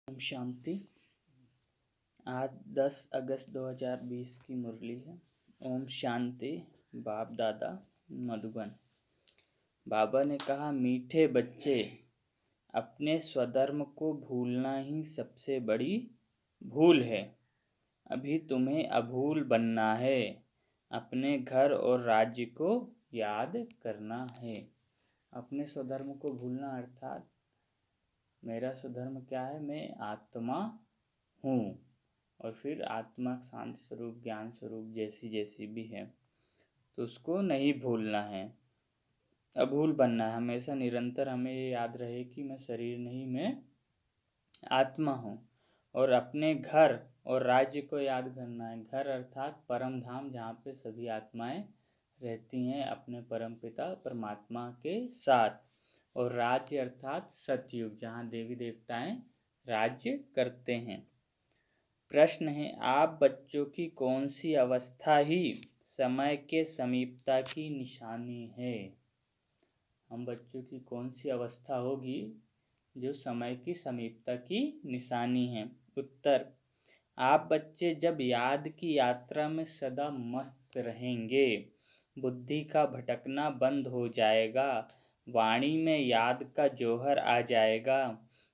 ओम शांति। आज 10 अगस्त 2020 की मुरली है। ओम शांति। बाप दादा मधुबन। बाबा ने कहा, मीठे बच्चे, अपने स्वधर्म को भूलना ही सबसे बड़ी भूल है। अभी तुम्हें अभूल बनना है। अपने घर और राज्य को याद करना है। अपने स्वधर्म को भूलना अर्थात मेरा स्वधर्म क्या है, मैं आत्मा हूँ, और फिर आत्मा शांति स्वरूप ज्ञान स्वरूप जैसी भी है, तो उसको नहीं भूलना है, अभूल बनना है। हमेशा निरंतर हमें ये याद रहे कि मैं शरीर नहीं, मैं आत्मा हूँ। और अपने घर और राज्य को याद करना है। घर अर्थात परम धाम, जहाँ पे सभी आत्माएं रहती हैं अपने परम पिता परमात्मा के साथ। और राज्य अर्थात सतयुग, जहाँ देवी देवताएं राज्य करते हैं। प्रश्न है, आप बच्चों की कौन सी अवस्था ही समय के समीपता की निशानी है? हम बच्चों की कौन सी अवस्था होगी जो समय की समीपता की निशानी है? उत्तर, आप बच्चे जब याद की यात्रा में सदा मस्त रहेंगे, बुद्धि का भटकना बंद हो जाएगा, वाणी में याद का जौहर आ जाएगा,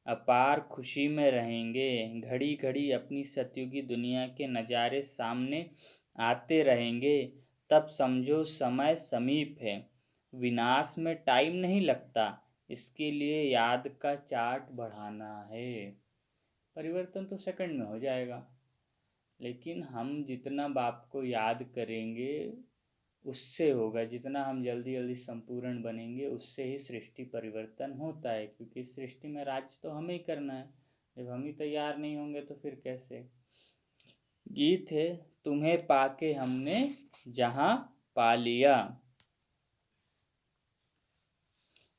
अपार खुशी में रहेंगे, घड़ी घड़ी अपनी सतयुगी दुनिया के नज़ारे सामने आते रहेंगे, तब समझो समय समीप है। विनाश में टाइम नहीं लगता, इसके लिए याद का चार्ट बढ़ाना है। परिवर्तन तो सेकंड में हो जाएगा, लेकिन हम जितना बाप को याद करेंगे उससे होगा। जितना हम जल्दी जल्दी संपूर्ण बनेंगे उससे ही सृष्टि परिवर्तन होता है, क्योंकि सृष्टि में राज्य तो हमें ही करना है। जब हम ही तैयार नहीं होंगे तो फिर कैसे? गीत है, तुम्हें पाके हमने जहाँ पा लिया,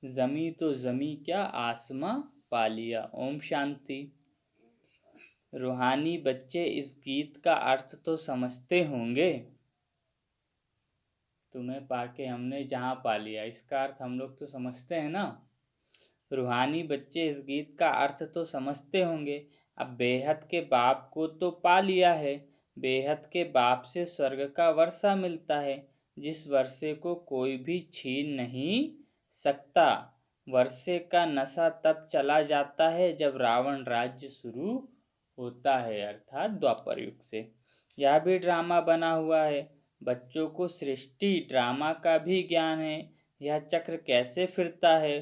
जमी तो जमी क्या आसमां पा लिया। ओम शांति। रूहानी बच्चे इस गीत का अर्थ तो समझते होंगे। तुम्हें पाके हमने जहाँ पा लिया, इसका अर्थ हम लोग तो समझते हैं ना। रूहानी बच्चे इस गीत का अर्थ तो समझते होंगे। अब बेहद के बाप को तो पा लिया है। बेहद के बाप से स्वर्ग का वर्षा मिलता है, जिस वर्षे को कोई भी छीन नहीं सकता। वर्षे का नशा तब चला जाता है जब रावण राज्य शुरू होता है, अर्थात द्वापर युग से। यह भी ड्रामा बना हुआ है। बच्चों को सृष्टि ड्रामा का भी ज्ञान है। यह चक्र कैसे फिरता है,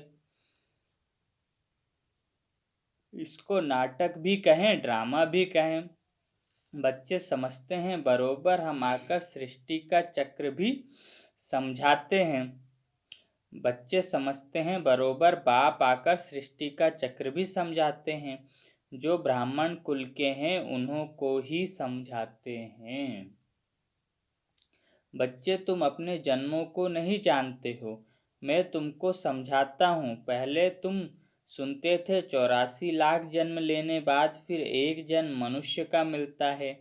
इसको नाटक भी कहें ड्रामा भी कहें। बच्चे समझते हैं बरोबर, हम आकर सृष्टि का चक्र भी समझाते हैं। बच्चे समझते हैं बरोबर, बाप आकर सृष्टि का चक्र भी समझाते हैं। जो ब्राह्मण कुल के हैं उन्हों को ही समझाते हैं। बच्चे, तुम अपने जन्मों को नहीं जानते हो, मैं तुमको समझाता हूँ। पहले तुम सुनते थे 84 लाख जन्म लेने बाद फिर एक जन्म मनुष्य का मिलता है।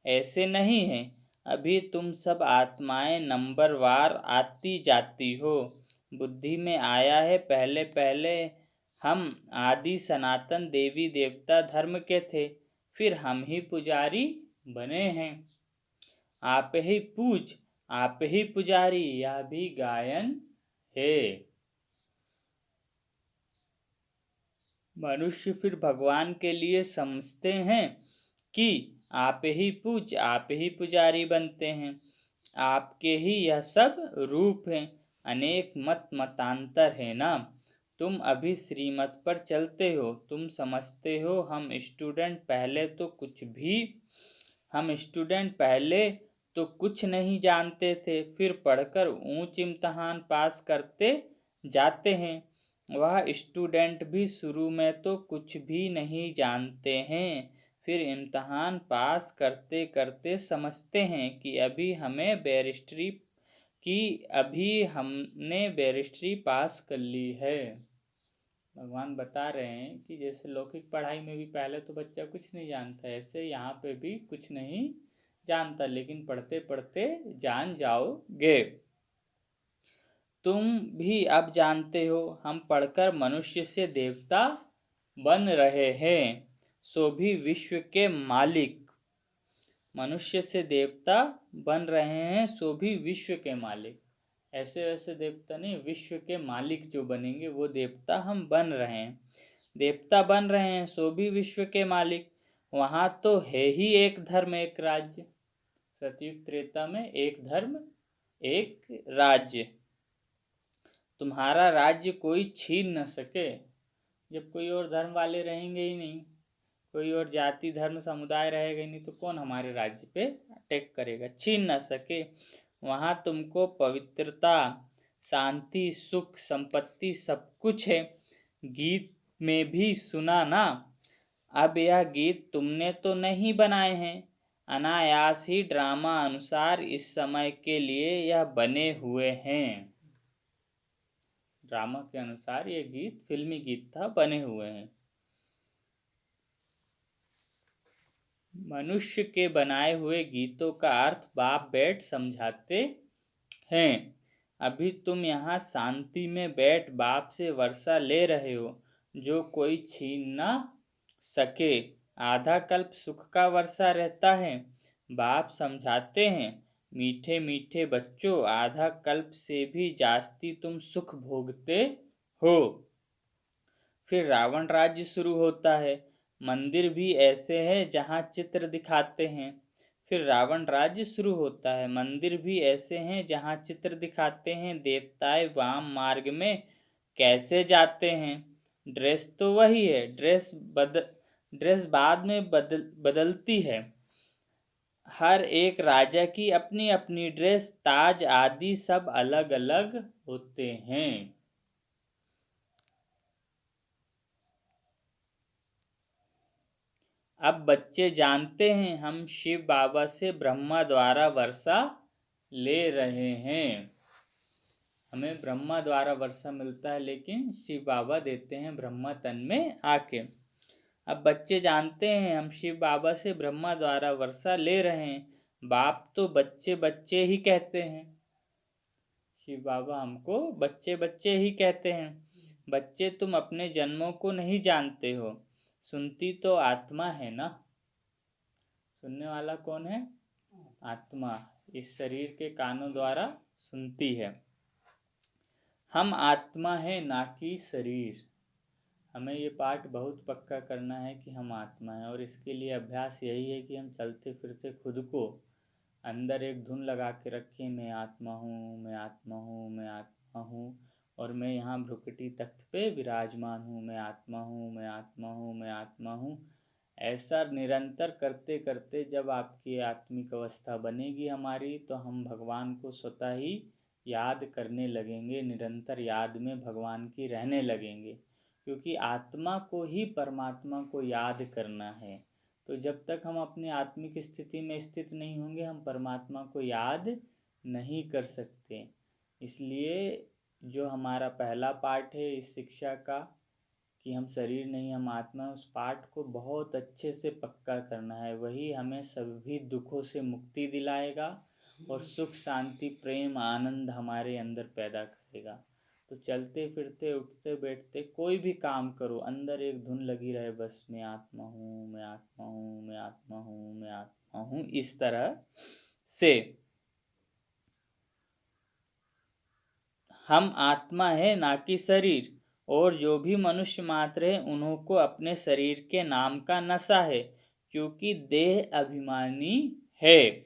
ऐसे नहीं है। अभी तुम सब आत्माएं नंबरवार आती जाती हो। बुद्धि में आया है पहले पहले हम आदि सनातन देवी देवता धर्म के थे, फिर हम ही पुजारी बने हैं। आप ही पूज, आप ही पुजारी, यह भी गायन है। मनुष्य फिर भगवान के लिए समझते हैं कि आप ही पूज, आप ही पुजारी बनते हैं। आपके ही यह सब रूप हैं। अनेक मत मतांतर है ना। तुम अभी श्रीमत पर चलते हो। तुम समझते हो हम स्टूडेंट पहले तो कुछ नहीं जानते थे, फिर पढ़कर ऊंच इम्तहान पास करते जाते हैं। वह स्टूडेंट भी शुरू में तो कुछ भी नहीं जानते हैं, फिर इम्तहान पास करते करते समझते हैं कि अभी हमने बैरिस्ट्री पास कर ली है। भगवान बता रहे हैं कि जैसे लौकिक पढ़ाई में भी पहले तो बच्चा कुछ नहीं जानता, ऐसे यहाँ पे भी कुछ नहीं जानता, लेकिन पढ़ते पढ़ते जान जाओगे। तुम भी अब जानते हो, हम पढ़कर मनुष्य से देवता बन रहे हैं। सो भी विश्व के मालिक। मनुष्य से देवता बन रहे हैं सो भी विश्व के मालिक। ऐसे वैसे देवता नहीं, विश्व के मालिक जो बनेंगे वो देवता हम बन रहे हैं। देवता बन रहे हैं सो भी विश्व के मालिक। वहाँ तो है ही एक धर्म एक राज्य। सतयुग त्रेता में एक धर्म एक राज्य। तुम्हारा राज्य कोई छीन न सके। जब कोई और धर्म वाले रहेंगे ही नहीं, कोई और जाति धर्म समुदाय रहेगा ही नहीं, तो कौन हमारे राज्य पे अटैक करेगा, छीन न सके। वहाँ तुमको पवित्रता, शांति, सुख, संपत्ति सब कुछ है। गीत में भी सुना ना। अब यह गीत तुमने तो नहीं बनाए हैं, अनायास ही ड्रामा अनुसार इस समय के लिए यह बने हुए हैं। ड्रामा के अनुसार ये गीत फिल्मी गीत था, बने हुए हैं। मनुष्य के बनाए हुए गीतों का अर्थ बाप बैठ समझाते हैं। अभी तुम यहाँ शांति में बैठ बाप से वर्षा ले रहे हो, जो कोई छीन ना सके। आधा कल्प सुख का वर्षा रहता है। बाप समझाते हैं, मीठे मीठे बच्चों, आधा कल्प से भी जास्ती तुम सुख भोगते हो। फिर रावण राज्य शुरू होता है। मंदिर भी ऐसे हैं जहाँ चित्र दिखाते हैं। फिर रावण राज्य शुरू होता है। मंदिर भी ऐसे हैं जहाँ चित्र दिखाते हैं। देवताएं वाम मार्ग में कैसे जाते हैं। ड्रेस तो वही है, ड्रेस बाद में बदलती है। हर एक राजा की अपनी अपनी ड्रेस, ताज आदि सब अलग अलग होते हैं। अब बच्चे जानते हैं हम शिव बाबा से ब्रह्मा द्वारा वर्षा ले रहे हैं। हमें ब्रह्मा द्वारा वर्षा मिलता है, लेकिन शिव बाबा देते हैं ब्रह्मा तन में आके। अब बच्चे जानते हैं हम शिव बाबा से ब्रह्मा द्वारा वर्षा ले रहे हैं। बाप तो बच्चे बच्चे ही कहते हैं। शिव बाबा हमको बच्चे बच्चे ही कहते हैं। बच्चे, तुम अपने जन्मों को नहीं जानते हो। सुनती तो आत्मा है ना। सुनने वाला कौन है? आत्मा। इस शरीर के कानों द्वारा सुनती है। हम आत्मा है ना कि शरीर। हमें ये पाठ बहुत पक्का करना है कि हम आत्मा हैं, और इसके लिए अभ्यास यही है कि हम चलते फिरते खुद को अंदर एक धुन लगा के रखें, मैं आत्मा हूँ, मैं आत्मा हूँ, मैं आत्मा हूँ, और मैं यहाँ भ्रुकुटी तख्त पे विराजमान हूँ, मैं आत्मा हूँ, मैं आत्मा हूँ, मैं आत्मा हूँ। ऐसा निरंतर करते करते जब आपकी आत्मिक अवस्था बनेगी हमारी, तो हम भगवान को स्वतः ही याद करने लगेंगे, निरंतर याद में भगवान की रहने लगेंगे। क्योंकि आत्मा को ही परमात्मा को याद करना है। तो जब तक हम अपनी आत्मिक स्थिति में स्थित नहीं होंगे, हम परमात्मा को याद नहीं कर सकते। इसलिए जो हमारा पहला पाठ है इस शिक्षा का कि हम शरीर नहीं हम आत्मा, उस पाठ को बहुत अच्छे से पक्का करना है। वही हमें सभी दुखों से मुक्ति दिलाएगा और सुख, शांति, प्रेम, आनंद हमारे अंदर पैदा करेगा। तो चलते फिरते, उठते बैठते, कोई भी काम करो, अंदर एक धुन लगी रहे, बस मैं आत्मा हूँ, मैं आत्मा हूँ, मैं आत्मा हूँ, मैं आत्मा हूँ। इस तरह से हम आत्मा है ना कि शरीर। और जो भी मनुष्य मात्र है उन्हों को अपने शरीर के नाम का नशा है, क्योंकि देह अभिमानी है।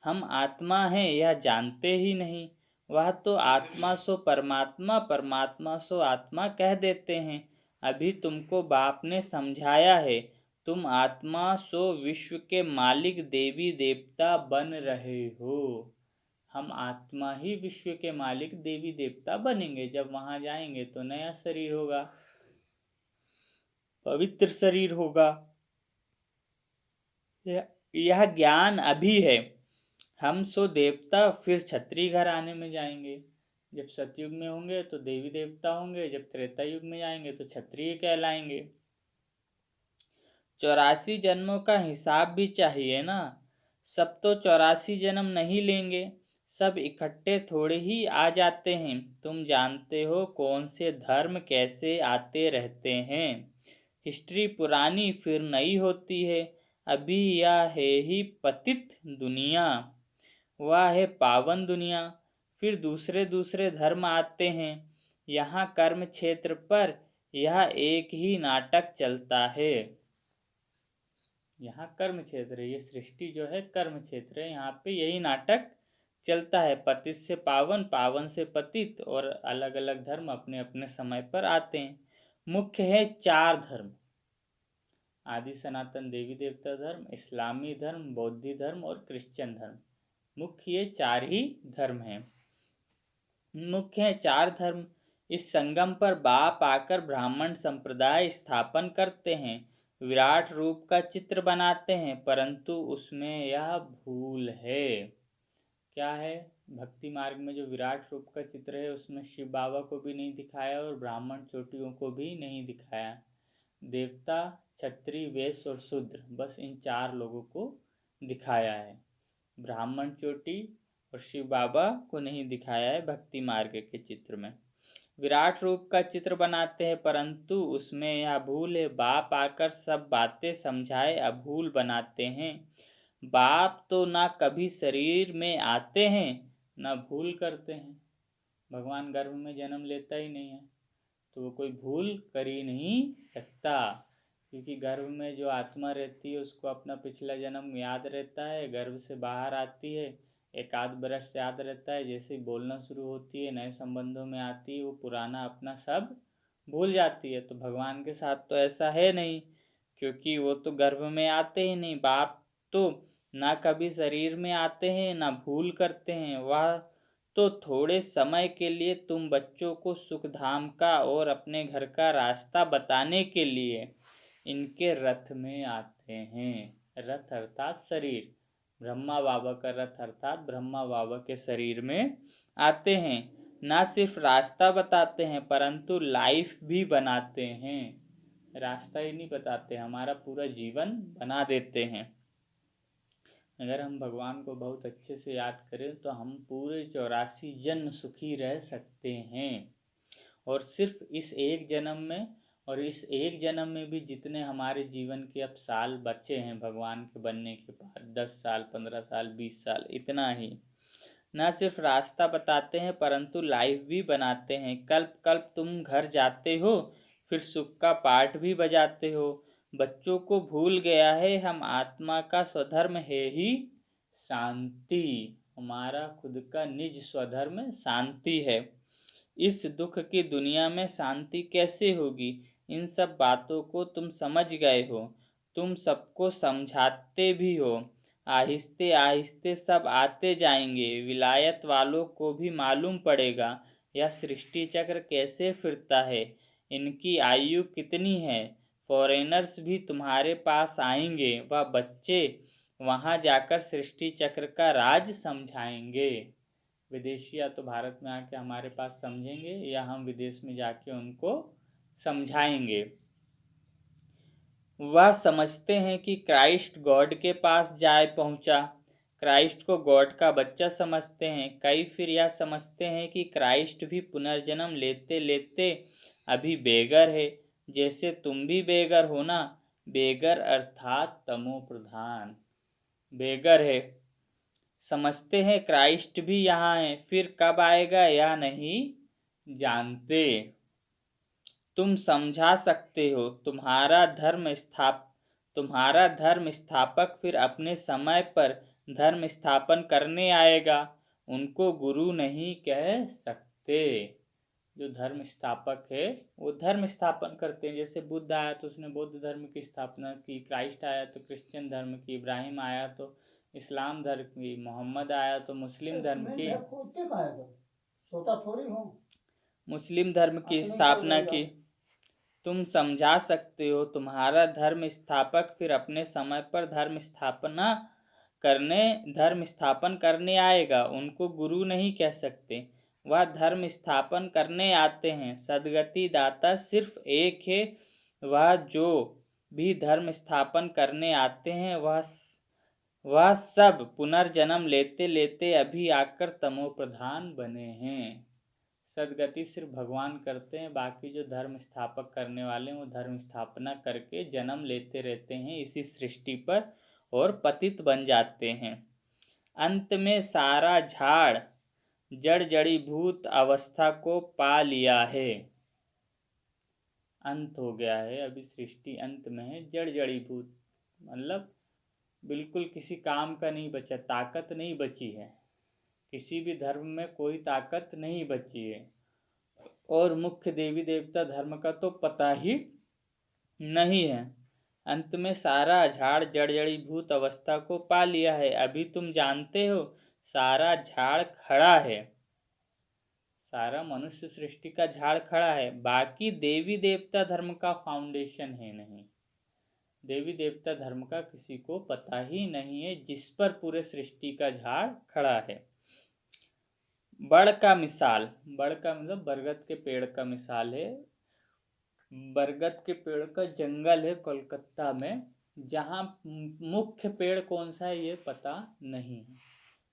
हम आत्मा हैं यह जानते ही नहीं। वह तो आत्मा सो परमात्मा, परमात्मा सो आत्मा कह देते हैं। अभी तुमको बाप ने समझाया है, तुम आत्मा सो विश्व के मालिक देवी देवता बन रहे हो। हम आत्मा ही विश्व के मालिक देवी देवता बनेंगे। जब वहाँ जाएंगे तो नया शरीर होगा, पवित्र शरीर होगा। यह ज्ञान अभी है। हम सो देवता फिर क्षत्रिय घराने में जाएंगे। जब सतयुग में होंगे तो देवी देवता होंगे, जब त्रेता युग में जाएंगे तो क्षत्रिय कहलाएंगे। 84 जन्मों का हिसाब भी चाहिए ना। सब तो 84 जन्म नहीं लेंगे, सब इकट्ठे थोड़े ही आ जाते हैं। तुम जानते हो कौन से धर्म कैसे आते रहते हैं। हिस्ट्री पुरानी फिर नई होती है, अभी यह है ही पतित दुनिया, वह है पावन दुनिया। फिर दूसरे दूसरे धर्म आते हैं, यहाँ कर्म क्षेत्र पर यह एक ही नाटक चलता है। यहाँ कर्म क्षेत्र है, ये सृष्टि जो है कर्म क्षेत्र है, यहाँ पे यही नाटक चलता है। पतित से पावन, पावन से पतित, और अलग अलग धर्म अपने अपने समय पर आते हैं। मुख्य है 4 धर्म: आदि सनातन देवी देवता धर्म, इस्लामी धर्म, बौद्धी धर्म और क्रिश्चियन धर्म। मुख्य ये 4 ही धर्म हैं। मुख्य है 4 धर्म। इस संगम पर बाप आकर ब्राह्मण संप्रदाय स्थापन करते हैं, विराट रूप का चित्र बनाते हैं, परंतु उसमें यह भूल है। क्या है? भक्ति मार्ग में जो विराट रूप का चित्र है उसमें शिव बाबा को भी नहीं दिखाया और ब्राह्मण चोटियों को भी नहीं दिखाया। देवता, क्षत्रिय, वैश्य और शूद्र, बस इन 4 लोगों को दिखाया है। ब्राह्मण चोटी और शिव बाबा को नहीं दिखाया है भक्ति मार्ग के चित्र में। विराट रूप का चित्र बनाते हैं, परंतु उसमें यह भूल है। बाप आकर सब बातें समझाए अभूल बनाते हैं। बाप तो ना कभी शरीर में आते हैं ना भूल करते हैं। भगवान गर्भ में जन्म लेता ही नहीं है, तो वो कोई भूल कर ही नहीं सकता, क्योंकि गर्भ में जो आत्मा रहती है उसको अपना पिछला जन्म याद रहता है। गर्भ से बाहर आती है, एक आध बरस याद रहता है, जैसे ही बोलना शुरू होती है, नए संबंधों में आती है, वो पुराना अपना सब भूल जाती है। तो भगवान के साथ तो ऐसा है नहीं, क्योंकि वो तो गर्भ में आते ही नहीं। बाप तो ना कभी शरीर में आते हैं ना भूल करते हैं। वह तो थोड़े समय के लिए तुम बच्चों को सुखधाम का और अपने घर का रास्ता बताने के लिए इनके रथ में आते हैं। रथ अर्थात शरीर, ब्रह्मा बाबा का रथ अर्थात ब्रह्मा बाबा के शरीर में आते हैं। ना सिर्फ रास्ता बताते हैं परंतु लाइफ भी बनाते हैं। रास्ता ही नहीं बताते, हमारा पूरा जीवन बना देते हैं। अगर हम भगवान को बहुत अच्छे से याद करें तो हम पूरे 84 जन्म सुखी रह सकते हैं। और सिर्फ इस एक जन्म में, और इस एक जन्म में भी जितने हमारे जीवन के अब साल बचे हैं भगवान के बनने के बाद, 10 साल, 15 साल, 20 साल, इतना ही, न सिर्फ रास्ता बताते हैं परंतु लाइफ भी बनाते हैं। कल्प कल्प तुम घर जाते हो, फिर सुख का पाठ भी बजाते हो। बच्चों को भूल गया है हम आत्मा का स्वधर्म है ही शांति। हमारा खुद का निज स्वधर्म शांति है। इस दुख की दुनिया में शांति कैसे होगी? इन सब बातों को तुम समझ गए हो, तुम सबको समझाते भी हो। आहिस्ते आहिस्ते सब आते जाएंगे। विलायत वालों को भी मालूम पड़ेगा यह सृष्टि चक्र कैसे फिरता है, इनकी आयु कितनी है। फॉरेनर्स भी तुम्हारे पास आएंगे, वह बच्चे वहाँ जाकर सृष्टि चक्र का राज समझाएंगे। विदेशी या तो भारत में आके हमारे पास समझेंगे, या हम विदेश में जाके उनको समझाएंगे। वह समझते हैं कि क्राइस्ट गॉड के पास जाए पहुंचा, क्राइस्ट को गॉड का बच्चा समझते हैं। कई फिर यह समझते हैं कि क्राइस्ट भी पुनर्जन्म लेते लेते अभी बेगर है, जैसे तुम भी बेगर हो ना। बेगर अर्थात तमो प्रधान, बेगर है। समझते हैं क्राइस्ट भी यहाँ है, फिर कब आएगा यह नहीं जानते। तुम समझा सकते हो, तुम्हारा धर्म स्थापक फिर अपने समय पर धर्म स्थापन करने आएगा, उनको गुरु नहीं कह सकते। जो धर्म स्थापक है वो धर्म स्थापन करते हैं। जैसे बुद्ध आया तो उसने बौद्ध धर्म की स्थापना की, क्राइस्ट आया तो क्रिश्चियन धर्म की, इब्राहिम आया तो इस्लाम धर्म की, मोहम्मद आया तो मुस्लिम धर्म की, मुस्लिम धर्म की स्थापना की। तुम समझा सकते हो, तुम्हारा धर्म स्थापक फिर अपने समय पर धर्म स्थापन करने आएगा, उनको गुरु नहीं कह सकते। वह धर्म स्थापन करने आते हैं। सद्गति दाता सिर्फ एक है, वह जो भी धर्म स्थापन करने आते हैं वह सब पुनर्जन्म लेते लेते अभी आकर तमो प्रधान बने हैं। सदगति सिर्फ भगवान करते हैं, बाकी जो धर्म स्थापक करने वाले हैं वो धर्म स्थापना करके जन्म लेते रहते हैं इसी सृष्टि पर और पतित बन जाते हैं। अंत में सारा झाड़ जड़ जड़ीभूत अवस्था को पा लिया है। अंत हो गया है, अभी सृष्टि अंत में है। जड़ जड़ीभूत मतलब बिल्कुल किसी काम का नहीं बचा, ताकत नहीं बची है, किसी भी धर्म में कोई ताकत नहीं बची है। और मुख्य देवी देवता धर्म का तो पता ही नहीं है। अंत में सारा झाड़ जड़ जड़ीभूत अवस्था को पा लिया है। अभी तुम जानते हो सारा झाड़ खड़ा है, सारा मनुष्य सृष्टि का झाड़ खड़ा है, बाकी देवी देवता धर्म का फाउंडेशन है नहीं। देवी देवता धर्म का किसी को पता ही नहीं है, जिस पर पूरे सृष्टि का झाड़ खड़ा है। बड़ का मिसाल, बड़ का मतलब बरगद के पेड़ का मिसाल है। बरगद के पेड़ का जंगल है कोलकाता में, जहाँ मुख्य पेड़ कौन सा है ये पता नहीं है,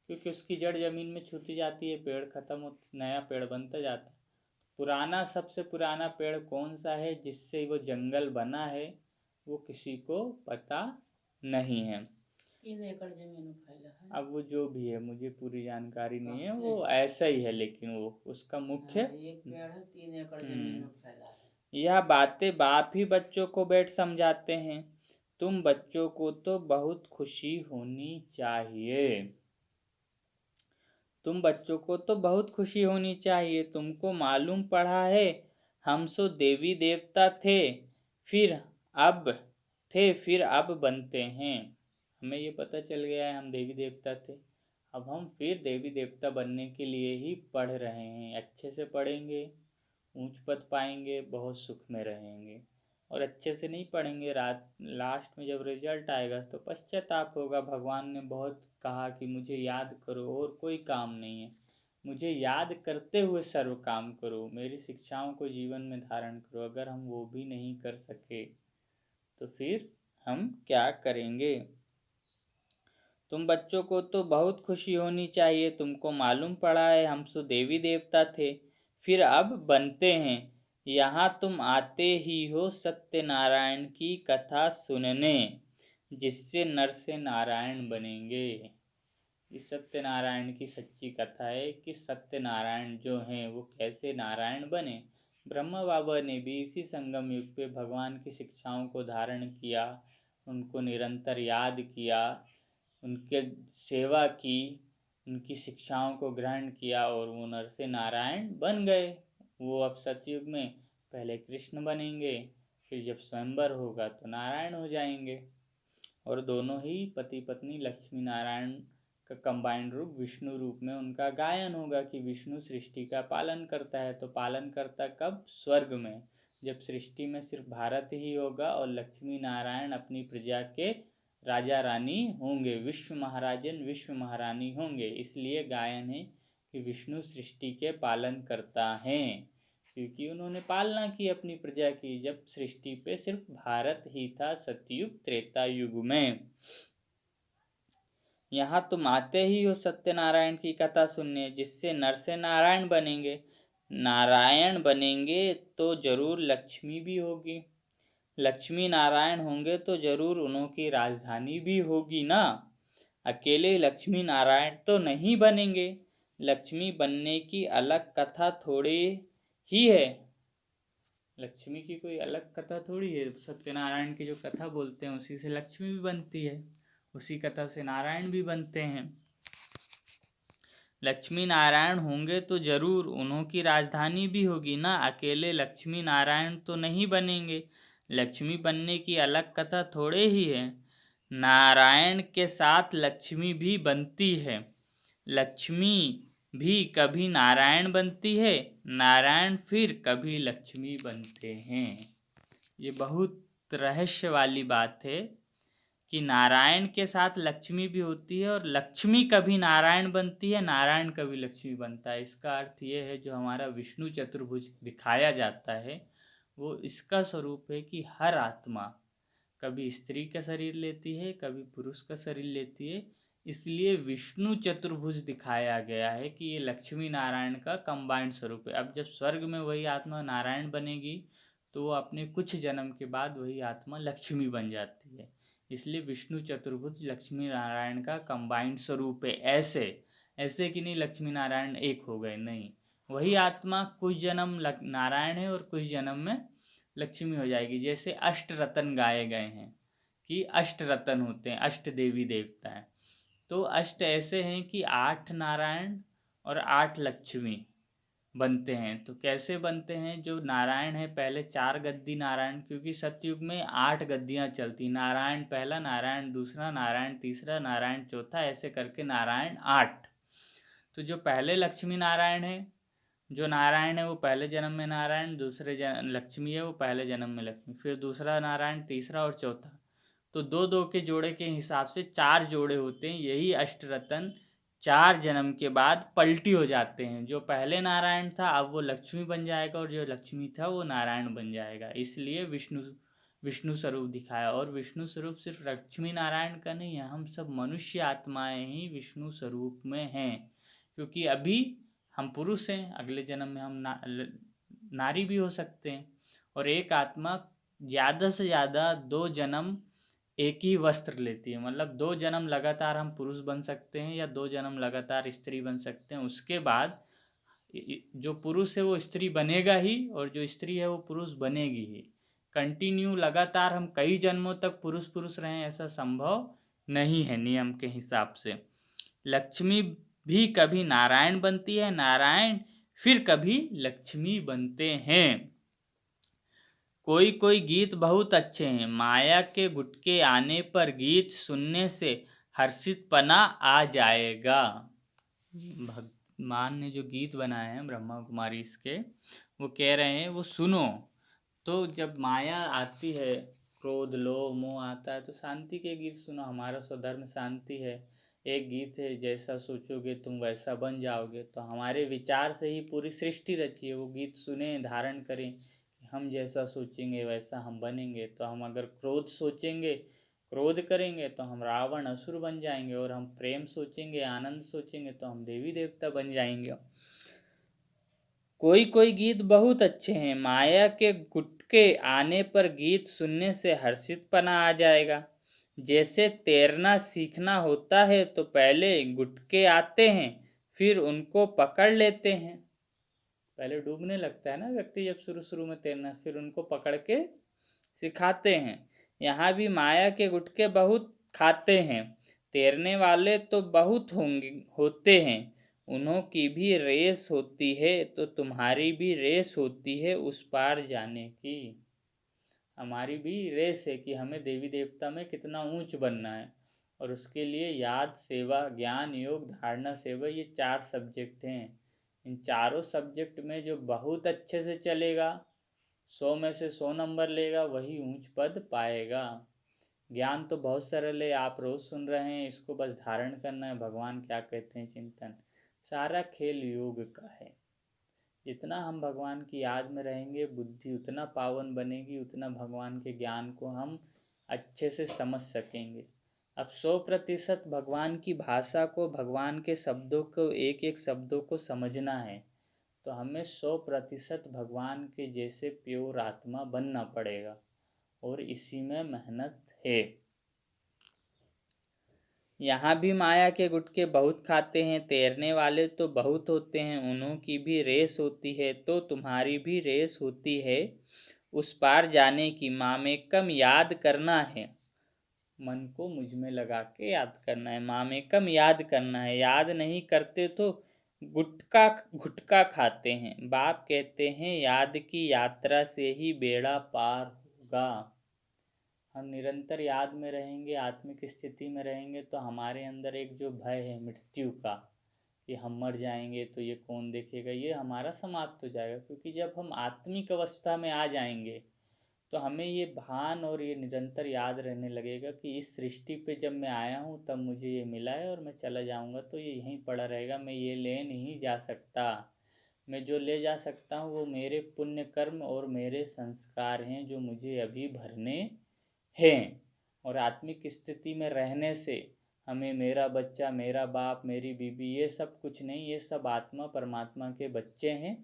क्योंकि उसकी जड़ जमीन में छूती जाती है, पेड़ खत्म हो नया पेड़ बनता जाता है। पुराना सबसे पुराना पेड़ कौन सा है जिससे वो जंगल बना है वो किसी को पता नहीं है। 3 एकड़ जमीन में फैला है। अब वो जो भी है मुझे पूरी जानकारी नहीं है, वो ऐसा ही है, लेकिन वो उसका मुख्य एक पेड़ है 3 एकड़ जमीन में फैला है। यह बातें बाप ही बच्चों को बैठ समझाते हैं। तुम बच्चों को तो बहुत खुशी होनी चाहिए, तुम बच्चों को तो बहुत खुशी होनी चाहिए। तुमको मालूम पड़ा है हम सो देवी देवता थे, फिर अब बनते हैं। हमें ये पता चल गया है हम देवी देवता थे, अब हम फिर देवी देवता बनने के लिए ही पढ़ रहे हैं। अच्छे से पढ़ेंगे, ऊंच पद पाएंगे, बहुत सुख में रहेंगे। और अच्छे से नहीं पढ़ेंगे, लास्ट में जब रिजल्ट आएगा तो पश्चाताप होगा। भगवान ने बहुत कहा कि मुझे याद करो और कोई काम नहीं है, मुझे याद करते हुए सर्व काम करो, मेरी शिक्षाओं को जीवन में धारण करो। अगर हम वो भी नहीं कर सके तो फिर हम क्या करेंगे। तुम बच्चों को तो बहुत खुशी होनी चाहिए, तुमको मालूम पड़ा है हम सो देवी देवता थे, फिर अब बनते हैं। यहाँ तुम आते ही हो सत्यनारायण की कथा सुनने, जिससे नर से नारायण बनेंगे। ये सत्यनारायण की सच्ची कथा है कि सत्यनारायण जो हैं वो कैसे नारायण बने। ब्रह्मा बाबा ने भी इसी संगम युग पे भगवान की शिक्षाओं को धारण किया, उनको निरंतर याद किया, उनके सेवा की, उनकी शिक्षाओं को ग्रहण किया और वो नर से नारायण बन गए। वो अब सतयुग में पहले कृष्ण बनेंगे, फिर जब स्वयंवर होगा तो नारायण हो जाएंगे। और दोनों ही पति पत्नी लक्ष्मी नारायण का कंबाइंड रूप विष्णु रूप में उनका गायन होगा कि विष्णु सृष्टि का पालन करता है। तो पालन करता कब? स्वर्ग में, जब सृष्टि में सिर्फ भारत ही होगा और लक्ष्मी नारायण अपनी प्रजा के राजा रानी होंगे, विश्व महाराजन विश्व महारानी होंगे। इसलिए गायन है कि विष्णु सृष्टि के पालन करता है, क्योंकि उन्होंने पालना की अपनी प्रजा की, जब सृष्टि पे सिर्फ भारत ही था सतयुग त्रेता युग में। यहाँ तुम आते ही हो सत्यनारायण की कथा सुनने, जिससे नर से नारायण बनेंगे। नारायण बनेंगे तो जरूर लक्ष्मी भी होगी, लक्ष्मी नारायण होंगे तो जरूर उनकी राजधानी भी होगी ना। अकेले लक्ष्मी नारायण तो नहीं बनेंगे, लक्ष्मी बनने की अलग कथा थोड़ी ही है। लक्ष्मी की कोई अलग कथा थोड़ी है, सत्यनारायण की जो कथा बोलते हैं उसी से लक्ष्मी भी बनती है, उसी कथा से नारायण भी बनते हैं। लक्ष्मी नारायण होंगे तो जरूर उनकी राजधानी भी होगी ना। अकेले लक्ष्मी नारायण तो नहीं बनेंगे, लक्ष्मी बनने की अलग कथा थोड़े ही है। नारायण के साथ लक्ष्मी भी बनती है, लक्ष्मी भी कभी नारायण बनती है, नारायण फिर कभी लक्ष्मी बनते हैं। ये बहुत रहस्य वाली बात है कि नारायण के साथ लक्ष्मी भी होती है और लक्ष्मी कभी नारायण बनती है, नारायण कभी लक्ष्मी बनता है। इसका अर्थ ये है जो हमारा विष्णु चतुर्भुज दिखाया जाता है वो इसका स्वरूप है कि हर आत्मा कभी स्त्री का शरीर लेती है, कभी पुरुष का शरीर लेती है, इसलिए विष्णु चतुर्भुज दिखाया गया है कि ये लक्ष्मी नारायण का कंबाइंड स्वरूप है। अब जब स्वर्ग में वही आत्मा नारायण बनेगी तो वो अपने कुछ जन्म के बाद वही आत्मा लक्ष्मी बन जाती है। इसलिए विष्णु चतुर्भुज लक्ष्मी नारायण का कंबाइंड स्वरूप है। ऐसे ऐसे कि नहीं लक्ष्मी नारायण एक हो गए, नहीं, वही आत्मा कुछ जन्म नारायण है और कुछ जन्म में लक्ष्मी हो जाएगी। जैसे अष्ट रतन गाए गए हैं कि अष्ट रतन होते हैं, अष्ट देवी देवता हैं। तो अष्ट ऐसे हैं कि 8 नारायण और 8 लक्ष्मी बनते हैं। तो कैसे बनते हैं? जो नारायण है पहले 4 गद्दी नारायण, क्योंकि सतयुग में 8 गद्दियाँ चलती, नारायण पहला, नारायण दूसरा, नारायण तीसरा, नारायण चौथा, ऐसे करके नारायण 8। तो जो पहले लक्ष्मी नारायण है, जो नारायण है वो पहले जन्म में नारायण, दूसरे लक्ष्मी है वो पहले जन्म में लक्ष्मी, फिर दूसरा नारायण, तीसरा और चौथा। तो 2-2 के जोड़े के हिसाब से 4 जोड़े होते हैं। यही अष्टरतन 4 जन्म के बाद पलटी हो जाते हैं। जो पहले नारायण था अब वो लक्ष्मी बन जाएगा और जो लक्ष्मी था वो नारायण बन जाएगा। इसलिए विष्णु स्वरूप दिखाया। और विष्णु स्वरूप सिर्फ लक्ष्मी नारायण का नहीं है, हम सब मनुष्य आत्माएं ही विष्णु स्वरूप में हैं। क्योंकि अभी हम पुरुष हैं, अगले जन्म में हम नारी भी हो सकते हैं। और एक आत्मा ज़्यादा से ज़्यादा 2 जन्म एक ही वस्त्र लेती है। मतलब 2 जन्म लगातार हम पुरुष बन सकते हैं या 2 जन्म लगातार स्त्री बन सकते हैं। उसके बाद जो पुरुष है वो स्त्री बनेगा ही और जो स्त्री है वो पुरुष बनेगी ही। कंटिन्यू लगातार हम कई जन्मों तक पुरुष रहें, ऐसा संभव नहीं है नियम के हिसाब से। लक्ष्मी भी कभी नारायण बनती है, नारायण फिर कभी लक्ष्मी बनते हैं। कोई कोई गीत बहुत अच्छे हैं, माया के गुटके आने पर गीत सुनने से हर्षितपना आ जाएगा। भगवान ने जो गीत बनाए हैं ब्रह्मा कुमारी इसके, वो कह रहे हैं वो सुनो। तो जब माया आती है, क्रोध लोभ मोह आता है, तो शांति के गीत सुनो। हमारा स्वधर्म शांति है। एक गीत है, जैसा सोचोगे तुम वैसा बन जाओगे। तो हमारे विचार से ही पूरी सृष्टि रची है। वो गीत सुने, धारण करें, हम जैसा सोचेंगे वैसा हम बनेंगे। तो हम अगर क्रोध सोचेंगे, क्रोध करेंगे तो हम रावण असुर बन जाएंगे, और हम प्रेम सोचेंगे, आनंद सोचेंगे तो हम देवी देवता बन जाएंगे। कोई कोई गीत बहुत अच्छे हैं, माया के गुटके आने पर गीत सुनने से हर्षितपना आ जाएगा। जैसे तैरना सीखना होता है तो पहले गुटके आते हैं, फिर उनको पकड़ लेते हैं। पहले डूबने लगता है ना व्यक्ति जब शुरू में तैरना, फिर उनको पकड़ के सिखाते हैं। यहाँ भी माया के गुटके बहुत खाते हैं, तैरने वाले तो बहुत होते हैं। उन्हों की भी रेस होती है तो तुम्हारी भी रेस होती है उस पार जाने की। हमारी भी रेस है कि हमें देवी देवता में कितना ऊंच बनना है। और उसके लिए याद, सेवा, ज्ञान, योग, धारणा, सेवा, ये 4 सब्जेक्ट हैं। इन चारों सब्जेक्ट में जो बहुत अच्छे से चलेगा, 100 में से 100 नंबर लेगा, वही ऊंच पद पाएगा। ज्ञान तो बहुत सरल है, आप रोज सुन रहे हैं, इसको बस धारण करना है। भगवान क्या कहते हैं चिंतन, सारा खेल योग का है। जितना हम भगवान की याद में रहेंगे, बुद्धि उतना पावन बनेगी, उतना भगवान के ज्ञान को हम अच्छे से समझ सकेंगे। अब 100% भगवान की भाषा को, भगवान के शब्दों को, एक एक शब्दों को समझना है, तो हमें 100% भगवान के जैसे प्योर आत्मा बनना पड़ेगा। और इसी में मेहनत है। यहाँ भी माया के गुटके बहुत खाते हैं, तैरने वाले तो बहुत होते हैं। उन्हों की भी रेस होती है तो तुम्हारी भी रेस होती है उस पार जाने की। मामेकम याद करना है, मन को मुझ में लगा के याद करना है। मामेकम याद करना है, याद नहीं करते तो गुटका खाते हैं। बाप कहते हैं याद की यात्रा से ही बेड़ा पार होगा। हम निरंतर याद में रहेंगे, आत्मिक स्थिति में रहेंगे, तो हमारे अंदर एक जो भय है मृत्यु का, कि हम मर जाएंगे तो ये कौन देखेगा, ये हमारा समाप्त हो जाएगा। क्योंकि जब हम आत्मिक अवस्था में आ जाएंगे तो हमें ये भान और ये निरंतर याद रहने लगेगा कि इस सृष्टि पे जब मैं आया हूँ तब मुझे ये मिला है, और मैं चला जाऊँगा तो ये यहीं पड़ा रहेगा, मैं ये ले नहीं जा सकता। मैं जो ले जा सकता हूँ वो मेरे पुण्य कर्म और मेरे संस्कार हैं जो मुझे अभी भरने हैं। और आत्मिक स्थिति में रहने से हमें मेरा बच्चा, मेरा बाप, मेरी बीवी, ये सब कुछ नहीं, ये सब आत्मा परमात्मा के बच्चे हैं।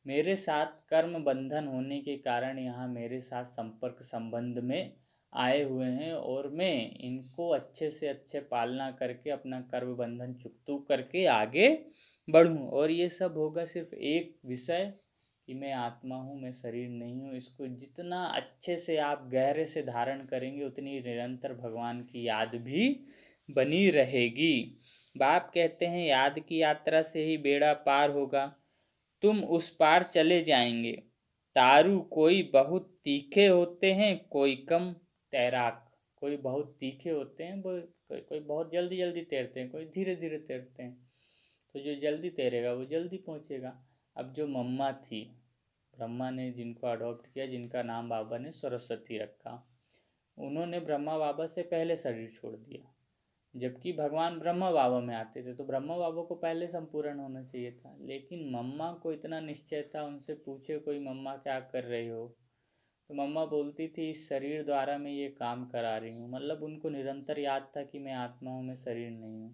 मेरे साथ कर्म बंधन होने के कारण यहाँ मेरे साथ संपर्क संबंध में आए हुए हैं, और मैं इनको अच्छे से अच्छे पालना करके अपना कर्म बंधन चुकतू करके आगे बढ़ूँ। और ये सब होगा सिर्फ एक विषय कि मैं आत्मा हूँ, मैं शरीर नहीं हूँ। इसको जितना अच्छे से आप गहरे से धारण करेंगे उतनी निरंतर भगवान की याद भी बनी रहेगी। बाप कहते हैं याद की यात्रा से ही बेड़ा पार होगा, तुम उस पार चले जाएंगे। तारू कोई बहुत तीखे होते हैं, कोई कम तैराक। कोई बहुत तीखे होते हैं, वो कोई बहुत जल्दी जल्दी तैरते हैं, कोई धीरे धीरे तैरते हैं। तो जो जल्दी तैरेगा वो जल्दी पहुंचेगा। अब जो मम्मा थी, ब्रह्मा ने जिनको अडॉप्ट किया, जिनका नाम बाबा ने सरस्वती रखा, उन्होंने ब्रह्मा बाबा से पहले शरीर छोड़ दिया, जबकि भगवान ब्रह्मा बाबा में आते थे, तो ब्रह्मा बाबा को पहले संपूर्ण होना चाहिए था। लेकिन मम्मा को इतना निश्चय था, उनसे पूछे कोई, मम्मा क्या कर रही हो, तो मम्मा बोलती थी इस शरीर द्वारा मैं ये काम करा रही हूँ। मतलब उनको निरंतर याद था कि मैं आत्मा हूँ, मैं शरीर नहीं हूँ।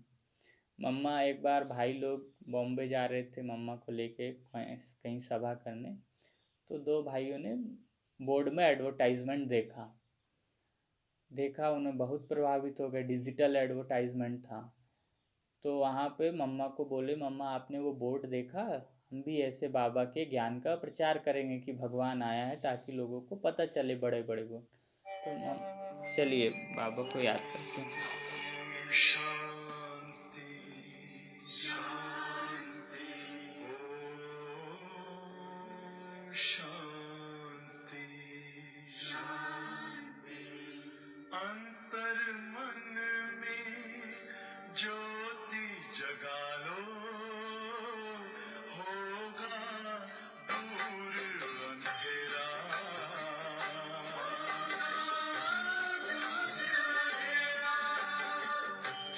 मम्मा एक बार भाई लोग बॉम्बे जा रहे थे मम्मा को लेके कहीं सभा करने, तो दो भाइयों ने बोर्ड में एडवर्टाइजमेंट देखा, उन्हें बहुत प्रभावित हो गए। डिजिटल एडवर्टाइजमेंट था। तो वहाँ पे मम्मा को बोले, मम्मा आपने वो बोर्ड देखा, हम भी ऐसे बाबा के ज्ञान का प्रचार करेंगे कि भगवान आया है, ताकि लोगों को पता चले बड़े बड़े को। तो चलिए बाबा को याद करते हैं। अंतर मन में ज्योति जगा लो, होगा दूर अंधेरा।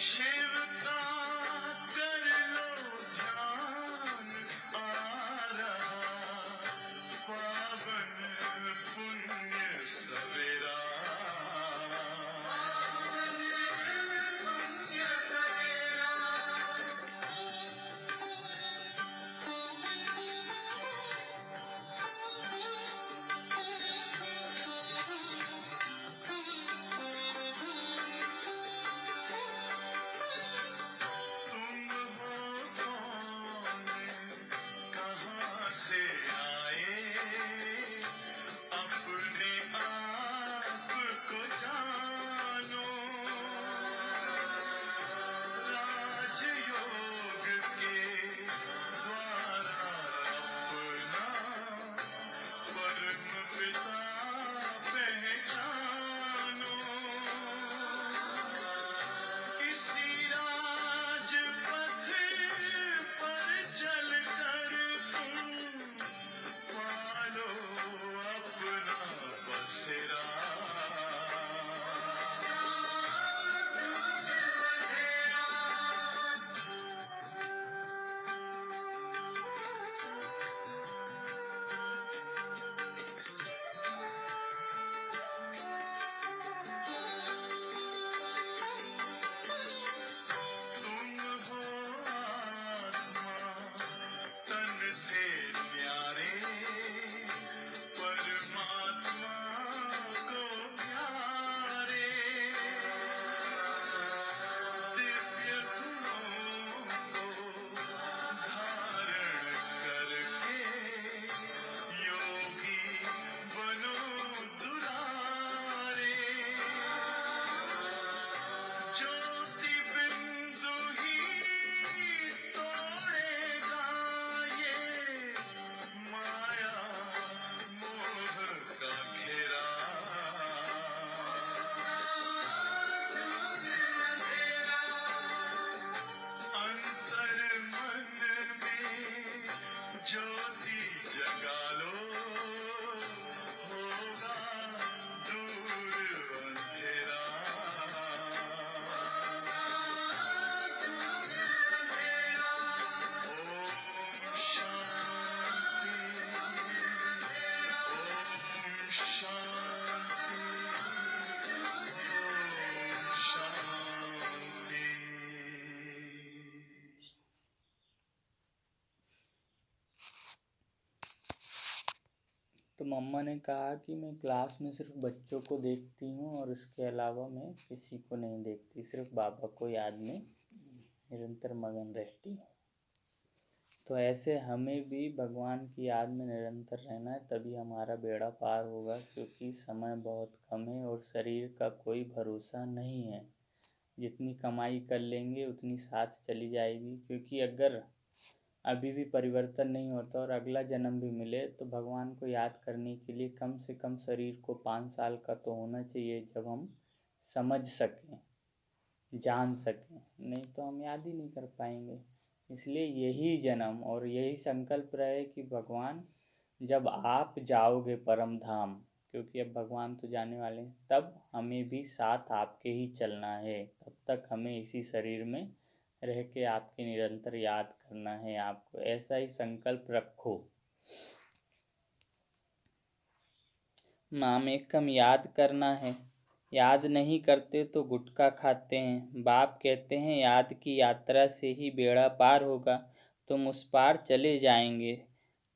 शिव का कर लो ध्यान, आ रहा पावन पुण्य सवेरा। मम्मा ने कहा कि मैं क्लास में सिर्फ बच्चों को देखती हूँ और इसके अलावा मैं किसी को नहीं देखती, सिर्फ बाबा को याद में निरंतर मगन रहती हूँ। तो ऐसे हमें भी भगवान की याद में निरंतर रहना है, तभी हमारा बेड़ा पार होगा, क्योंकि समय बहुत कम है और शरीर का कोई भरोसा नहीं है। जितनी कमाई कर लेंगे उतनी साथ चली जाएगी, क्योंकि अगर अभी भी परिवर्तन नहीं होता और अगला जन्म भी मिले तो भगवान को याद करने के लिए कम से कम शरीर को 5 साल का तो होना चाहिए, जब हम समझ सकें, जान सकें, नहीं तो हम याद ही नहीं कर पाएंगे। इसलिए यही जन्म और यही संकल्प रहे कि भगवान जब आप जाओगे परम धाम, क्योंकि अब भगवान तो जाने वाले हैं, तब हमें भी साथ आपके ही चलना है। तब तक हमें इसी शरीर में रह के आपके निरंतर याद करना है आपको, ऐसा ही संकल्प रखो। मामेकम याद करना है, याद नहीं करते तो गुटखा खाते हैं। बाप कहते हैं याद की यात्रा से ही बेड़ा पार होगा, तुम उस पार चले जाएंगे।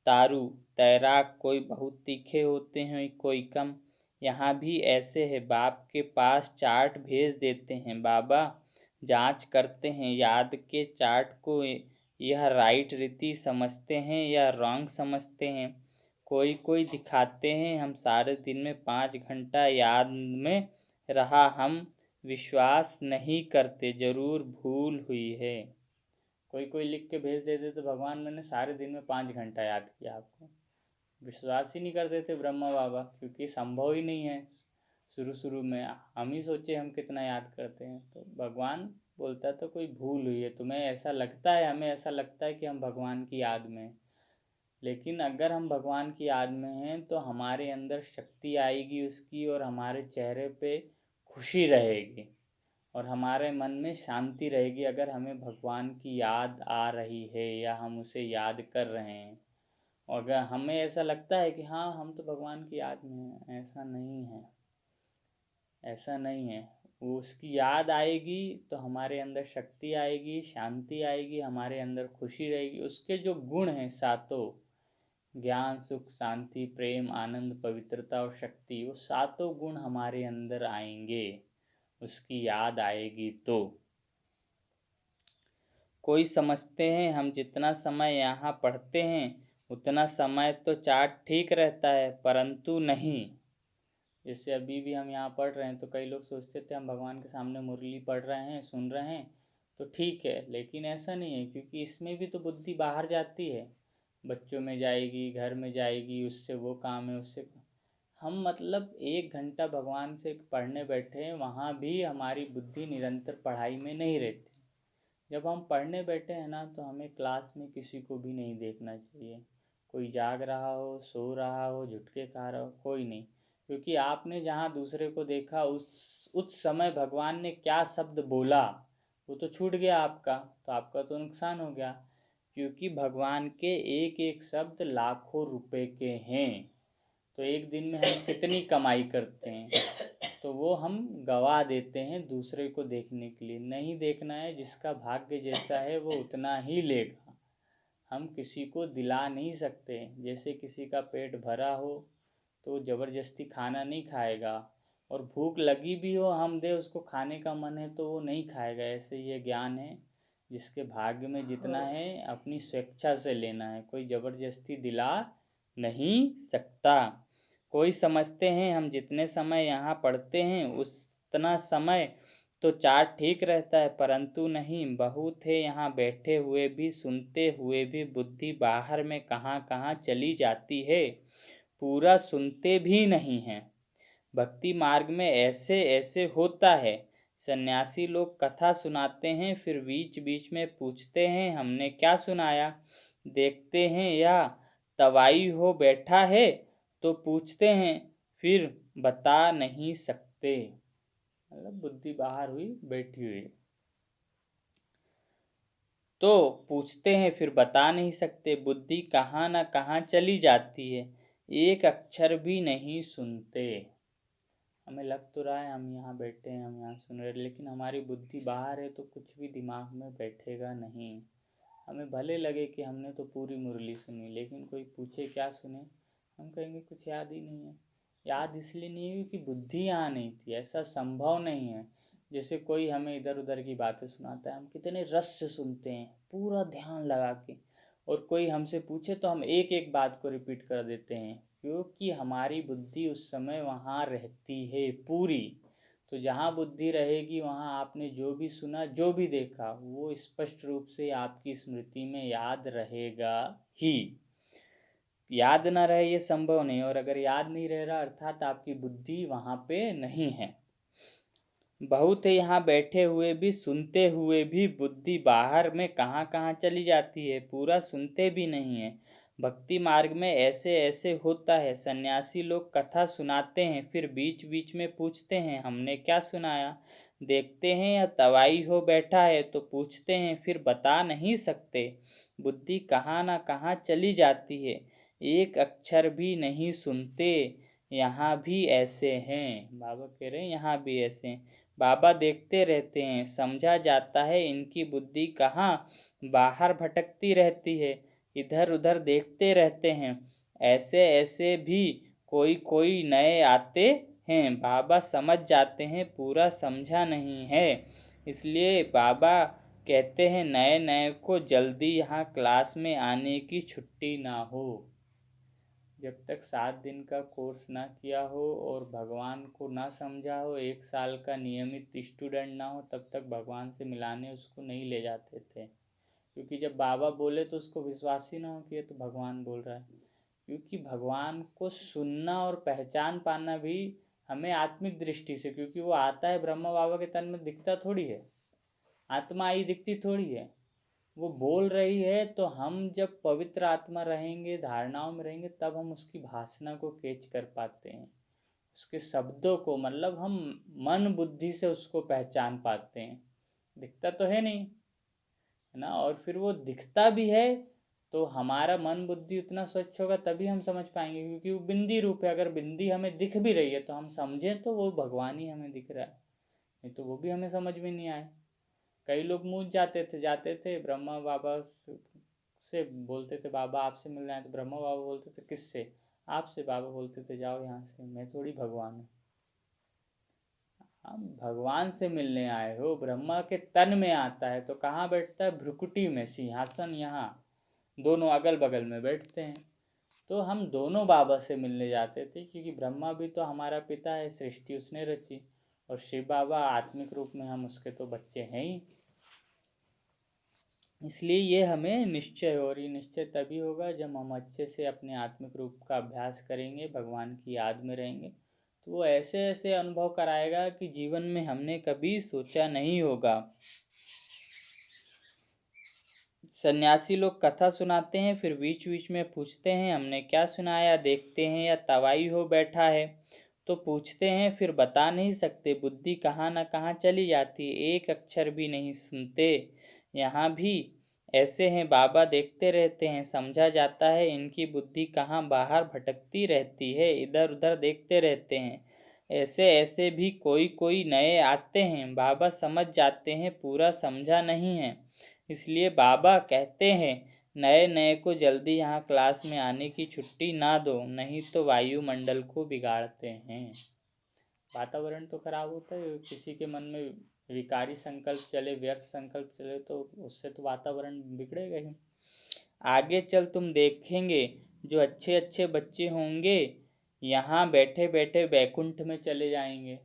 तारू तैराक कोई बहुत तीखे होते हैं, कोई कम। यहाँ भी ऐसे है, बाप के पास चार्ट भेज देते हैं, बाबा जांच करते हैं याद के चार्ट को, यह राइट रीति समझते हैं या रॉन्ग समझते हैं। कोई कोई दिखाते हैं हम सारे दिन में 5 घंटा याद में रहा, हम विश्वास नहीं करते, ज़रूर भूल हुई है। कोई कोई लिख के भेज देते तो भगवान मैंने सारे दिन में 5 घंटा याद किया आपको, विश्वास ही नहीं करते थे ब्रह्मा बाबा, क्योंकि संभव ही नहीं है। शुरू में हम ही सोचे हम कितना याद करते हैं, तो भगवान बोलता तो कोई भूल हुई है तुम्हें, ऐसा लगता है, हमें ऐसा लगता है कि हम भगवान की याद में, लेकिन अगर हम भगवान की याद में हैं तो हमारे अंदर शक्ति आएगी उसकी, और हमारे चेहरे पे खुशी रहेगी और हमारे मन में शांति रहेगी, अगर हमें भगवान की याद आ रही है या हम उसे याद कर रहे हैं। और अगर हमें ऐसा लगता है कि हाँ हम तो भगवान की याद में हैं, ऐसा नहीं है, ऐसा नहीं है। वो उसकी याद आएगी तो हमारे अंदर शक्ति आएगी, शांति आएगी, हमारे अंदर खुशी रहेगी। उसके जो गुण हैं सातों, ज्ञान सुख शांति प्रेम आनंद पवित्रता और शक्ति, वो सातों गुण हमारे अंदर आएंगे उसकी याद आएगी तो। कोई समझते हैं हम जितना समय यहाँ पढ़ते हैं उतना समय तो चार्ट ठीक रहता है, परंतु नहीं। जैसे अभी भी हम यहाँ पढ़ रहे हैं तो कई लोग सोचते थे हम भगवान के सामने मुरली पढ़ रहे हैं, सुन रहे हैं तो ठीक है, लेकिन ऐसा नहीं है, क्योंकि इसमें भी तो बुद्धि बाहर जाती है, बच्चों में जाएगी, घर में जाएगी, उससे वो काम है, उससे हम मतलब 1 घंटा भगवान से पढ़ने बैठे हैं, वहाँ भी हमारी बुद्धि निरंतर पढ़ाई में नहीं रहती। जब हम पढ़ने बैठे हैं ना, तो हमें क्लास में किसी को भी नहीं देखना चाहिए, कोई जाग रहा हो, सो रहा हो, झुटके खा रहा हो, कोई नहीं, क्योंकि आपने जहाँ दूसरे को देखा उस समय भगवान ने क्या शब्द बोला वो तो छूट गया आपका, तो आपका तो नुकसान हो गया, क्योंकि भगवान के एक एक शब्द लाखों रुपए के हैं। तो एक दिन में हम कितनी कमाई करते हैं, तो वो हम गवा देते हैं दूसरे को देखने के लिए। नहीं देखना है, जिसका भाग्य जैसा है वो उतना ही लेगा, हम किसी को दिला नहीं सकते। जैसे किसी का पेट भरा हो तो ज़बरदस्ती खाना नहीं खाएगा, और भूख लगी भी हो हम दे उसको, खाने का मन है तो वो नहीं खाएगा। ऐसे ये ज्ञान है, जिसके भाग्य में जितना है अपनी स्वेच्छा से लेना है, कोई ज़बरदस्ती दिला नहीं सकता। कोई समझते हैं हम जितने समय यहाँ पढ़ते हैं उतना समय तो चार्ट ठीक रहता है, परंतु नहीं, बहुत है यहाँ बैठे हुए भी, सुनते हुए भी बुद्धि बाहर में कहाँ कहाँ चली जाती है, पूरा सुनते भी नहीं हैं। भक्ति मार्ग में ऐसे ऐसे होता है, सन्यासी लोग कथा सुनाते हैं, फिर बीच बीच में पूछते हैं हमने क्या सुनाया, देखते हैं या तवाई हो बैठा है तो पूछते हैं, फिर बता नहीं सकते, मतलब बुद्धि बाहर हुई बैठी हुई, तो पूछते हैं फिर बता नहीं सकते, बुद्धि कहाँ ना कहाँ चली जाती है, एक अक्षर भी नहीं सुनते। हमें लग तो रहा है हम यहाँ बैठे हैं, हम यहाँ सुन रहे हैं, लेकिन हमारी बुद्धि बाहर है तो कुछ भी दिमाग में बैठेगा नहीं। हमें भले लगे कि हमने तो पूरी मुरली सुनी, लेकिन कोई पूछे क्या सुने, हम कहेंगे कुछ याद ही नहीं है। याद इसलिए नहीं है क्योंकि बुद्धि यहाँ नहीं थी, ऐसा संभव नहीं है। जैसे कोई हमें इधर उधर की बातें सुनाता है, हम कितने रस से सुनते हैं पूरा ध्यान लगा के, और कोई हमसे पूछे तो हम एक एक बात को रिपीट कर देते हैं, क्योंकि हमारी बुद्धि उस समय वहाँ रहती है पूरी। तो जहाँ बुद्धि रहेगी वहाँ आपने जो भी सुना, जो भी देखा, वो स्पष्ट रूप से आपकी स्मृति में याद रहेगा ही। याद ना रहे ये संभव नहीं, और अगर याद नहीं रह रहा अर्थात आपकी बुद्धि वहाँ पे नहीं है। बहुत है यहाँ बैठे हुए भी, सुनते हुए भी बुद्धि बाहर में कहाँ कहाँ चली जाती है, पूरा सुनते भी नहीं है। भक्ति मार्ग में ऐसे ऐसे होता है, सन्यासी लोग कथा सुनाते हैं, फिर बीच बीच में पूछते हैं हमने क्या सुनाया। देखते हैं या तवाई हो बैठा है तो पूछते हैं, फिर बता नहीं सकते। बुद्धि कहाँ ना कहाँ चली जाती है, एक अक्षर भी नहीं सुनते। यहाँ भी ऐसे हैं, बाबा कह रहे हैं यहाँ भी ऐसे हैं। बाबा देखते रहते हैं, समझा जाता है इनकी बुद्धि कहाँ बाहर भटकती रहती है, इधर उधर देखते रहते हैं। ऐसे ऐसे भी कोई कोई नए आते हैं, बाबा समझ जाते हैं पूरा समझा नहीं है। इसलिए बाबा कहते हैं नए नए को जल्दी यहाँ क्लास में आने की छुट्टी ना हो। जब तक 7 दिन का कोर्स ना किया हो और भगवान को ना समझा हो, 1 साल का नियमित स्टूडेंट ना हो, तब तक भगवान से मिलाने उसको नहीं ले जाते थे। क्योंकि जब बाबा बोले तो उसको विश्वास ही ना हो कि ये तो भगवान बोल रहा है। क्योंकि भगवान को सुनना और पहचान पाना भी हमें आत्मिक दृष्टि से, क्योंकि वो आता है ब्रह्मा बाबा के तन में, दिखता थोड़ी है, आत्मा आई दिखती थोड़ी है, वो बोल रही है। तो हम जब पवित्र आत्मा रहेंगे, धारणाओं में रहेंगे, तब हम उसकी भाषणा को कैच कर पाते हैं, उसके शब्दों को, मतलब हम मन बुद्धि से उसको पहचान पाते हैं। दिखता तो है नहीं, है ना। और फिर वो दिखता भी है तो हमारा मन बुद्धि उतना स्वच्छ होगा तभी हम समझ पाएंगे, क्योंकि वो बिंदी रूप है। अगर बिंदी हमें दिख भी रही है तो हम समझें तो वो भगवान ही हमें दिख रहा है, नहीं तो वो भी हमें समझ में नहीं आए। कई लोग मूझ जाते थे ब्रह्मा बाबा से बोलते थे बाबा आपसे मिलना है, तो ब्रह्मा बाबा बोलते थे किससे, आपसे। बाबा बोलते थे जाओ यहाँ से, मैं थोड़ी भगवान हूँ। हम भगवान से मिलने आए हो, ब्रह्मा के तन में आता है तो कहाँ बैठता है, भ्रुकुटी में, सिंहासन यहाँ, दोनों अगल बगल में बैठते हैं। तो हम दोनों बाबा से मिलने जाते थे, क्योंकि ब्रह्मा भी तो हमारा पिता है, सृष्टि उसने रची, और शिव बाबा आत्मिक रूप में हम उसके तो बच्चे हैं ही। इसलिए ये हमें निश्चय हो, और ये निश्चय तभी होगा जब हम अच्छे से अपने आत्मिक रूप का अभ्यास करेंगे, भगवान की याद में रहेंगे, तो वो ऐसे ऐसे अनुभव कराएगा कि जीवन में हमने कभी सोचा नहीं होगा। सन्यासी लोग कथा सुनाते हैं, फिर बीच बीच में पूछते हैं हमने क्या सुनाया। देखते हैं या तवाई हो बैठा है तो पूछते हैं, फिर बता नहीं सकते। बुद्धि कहाँ ना कहाँ चली जाती, एक अक्षर भी नहीं सुनते। यहाँ भी ऐसे हैं, बाबा देखते रहते हैं, समझा जाता है इनकी बुद्धि कहाँ बाहर भटकती रहती है, इधर उधर देखते रहते हैं। ऐसे ऐसे भी कोई कोई नए आते हैं, बाबा समझ जाते हैं पूरा समझा नहीं है। इसलिए बाबा कहते हैं नए नए को जल्दी यहाँ क्लास में आने की छुट्टी ना दो, नहीं तो वायुमंडल को बिगाड़ते हैं। वातावरण तो खराब होता है, किसी के मन में विकारी संकल्प चले, व्यर्थ संकल्प चले, तो उससे तो वातावरण बिगड़ेगा ही। आगे चल तुम देखेंगे जो अच्छे अच्छे बच्चे होंगे यहाँ बैठे बैठे वैकुंठ में चले जाएंगे,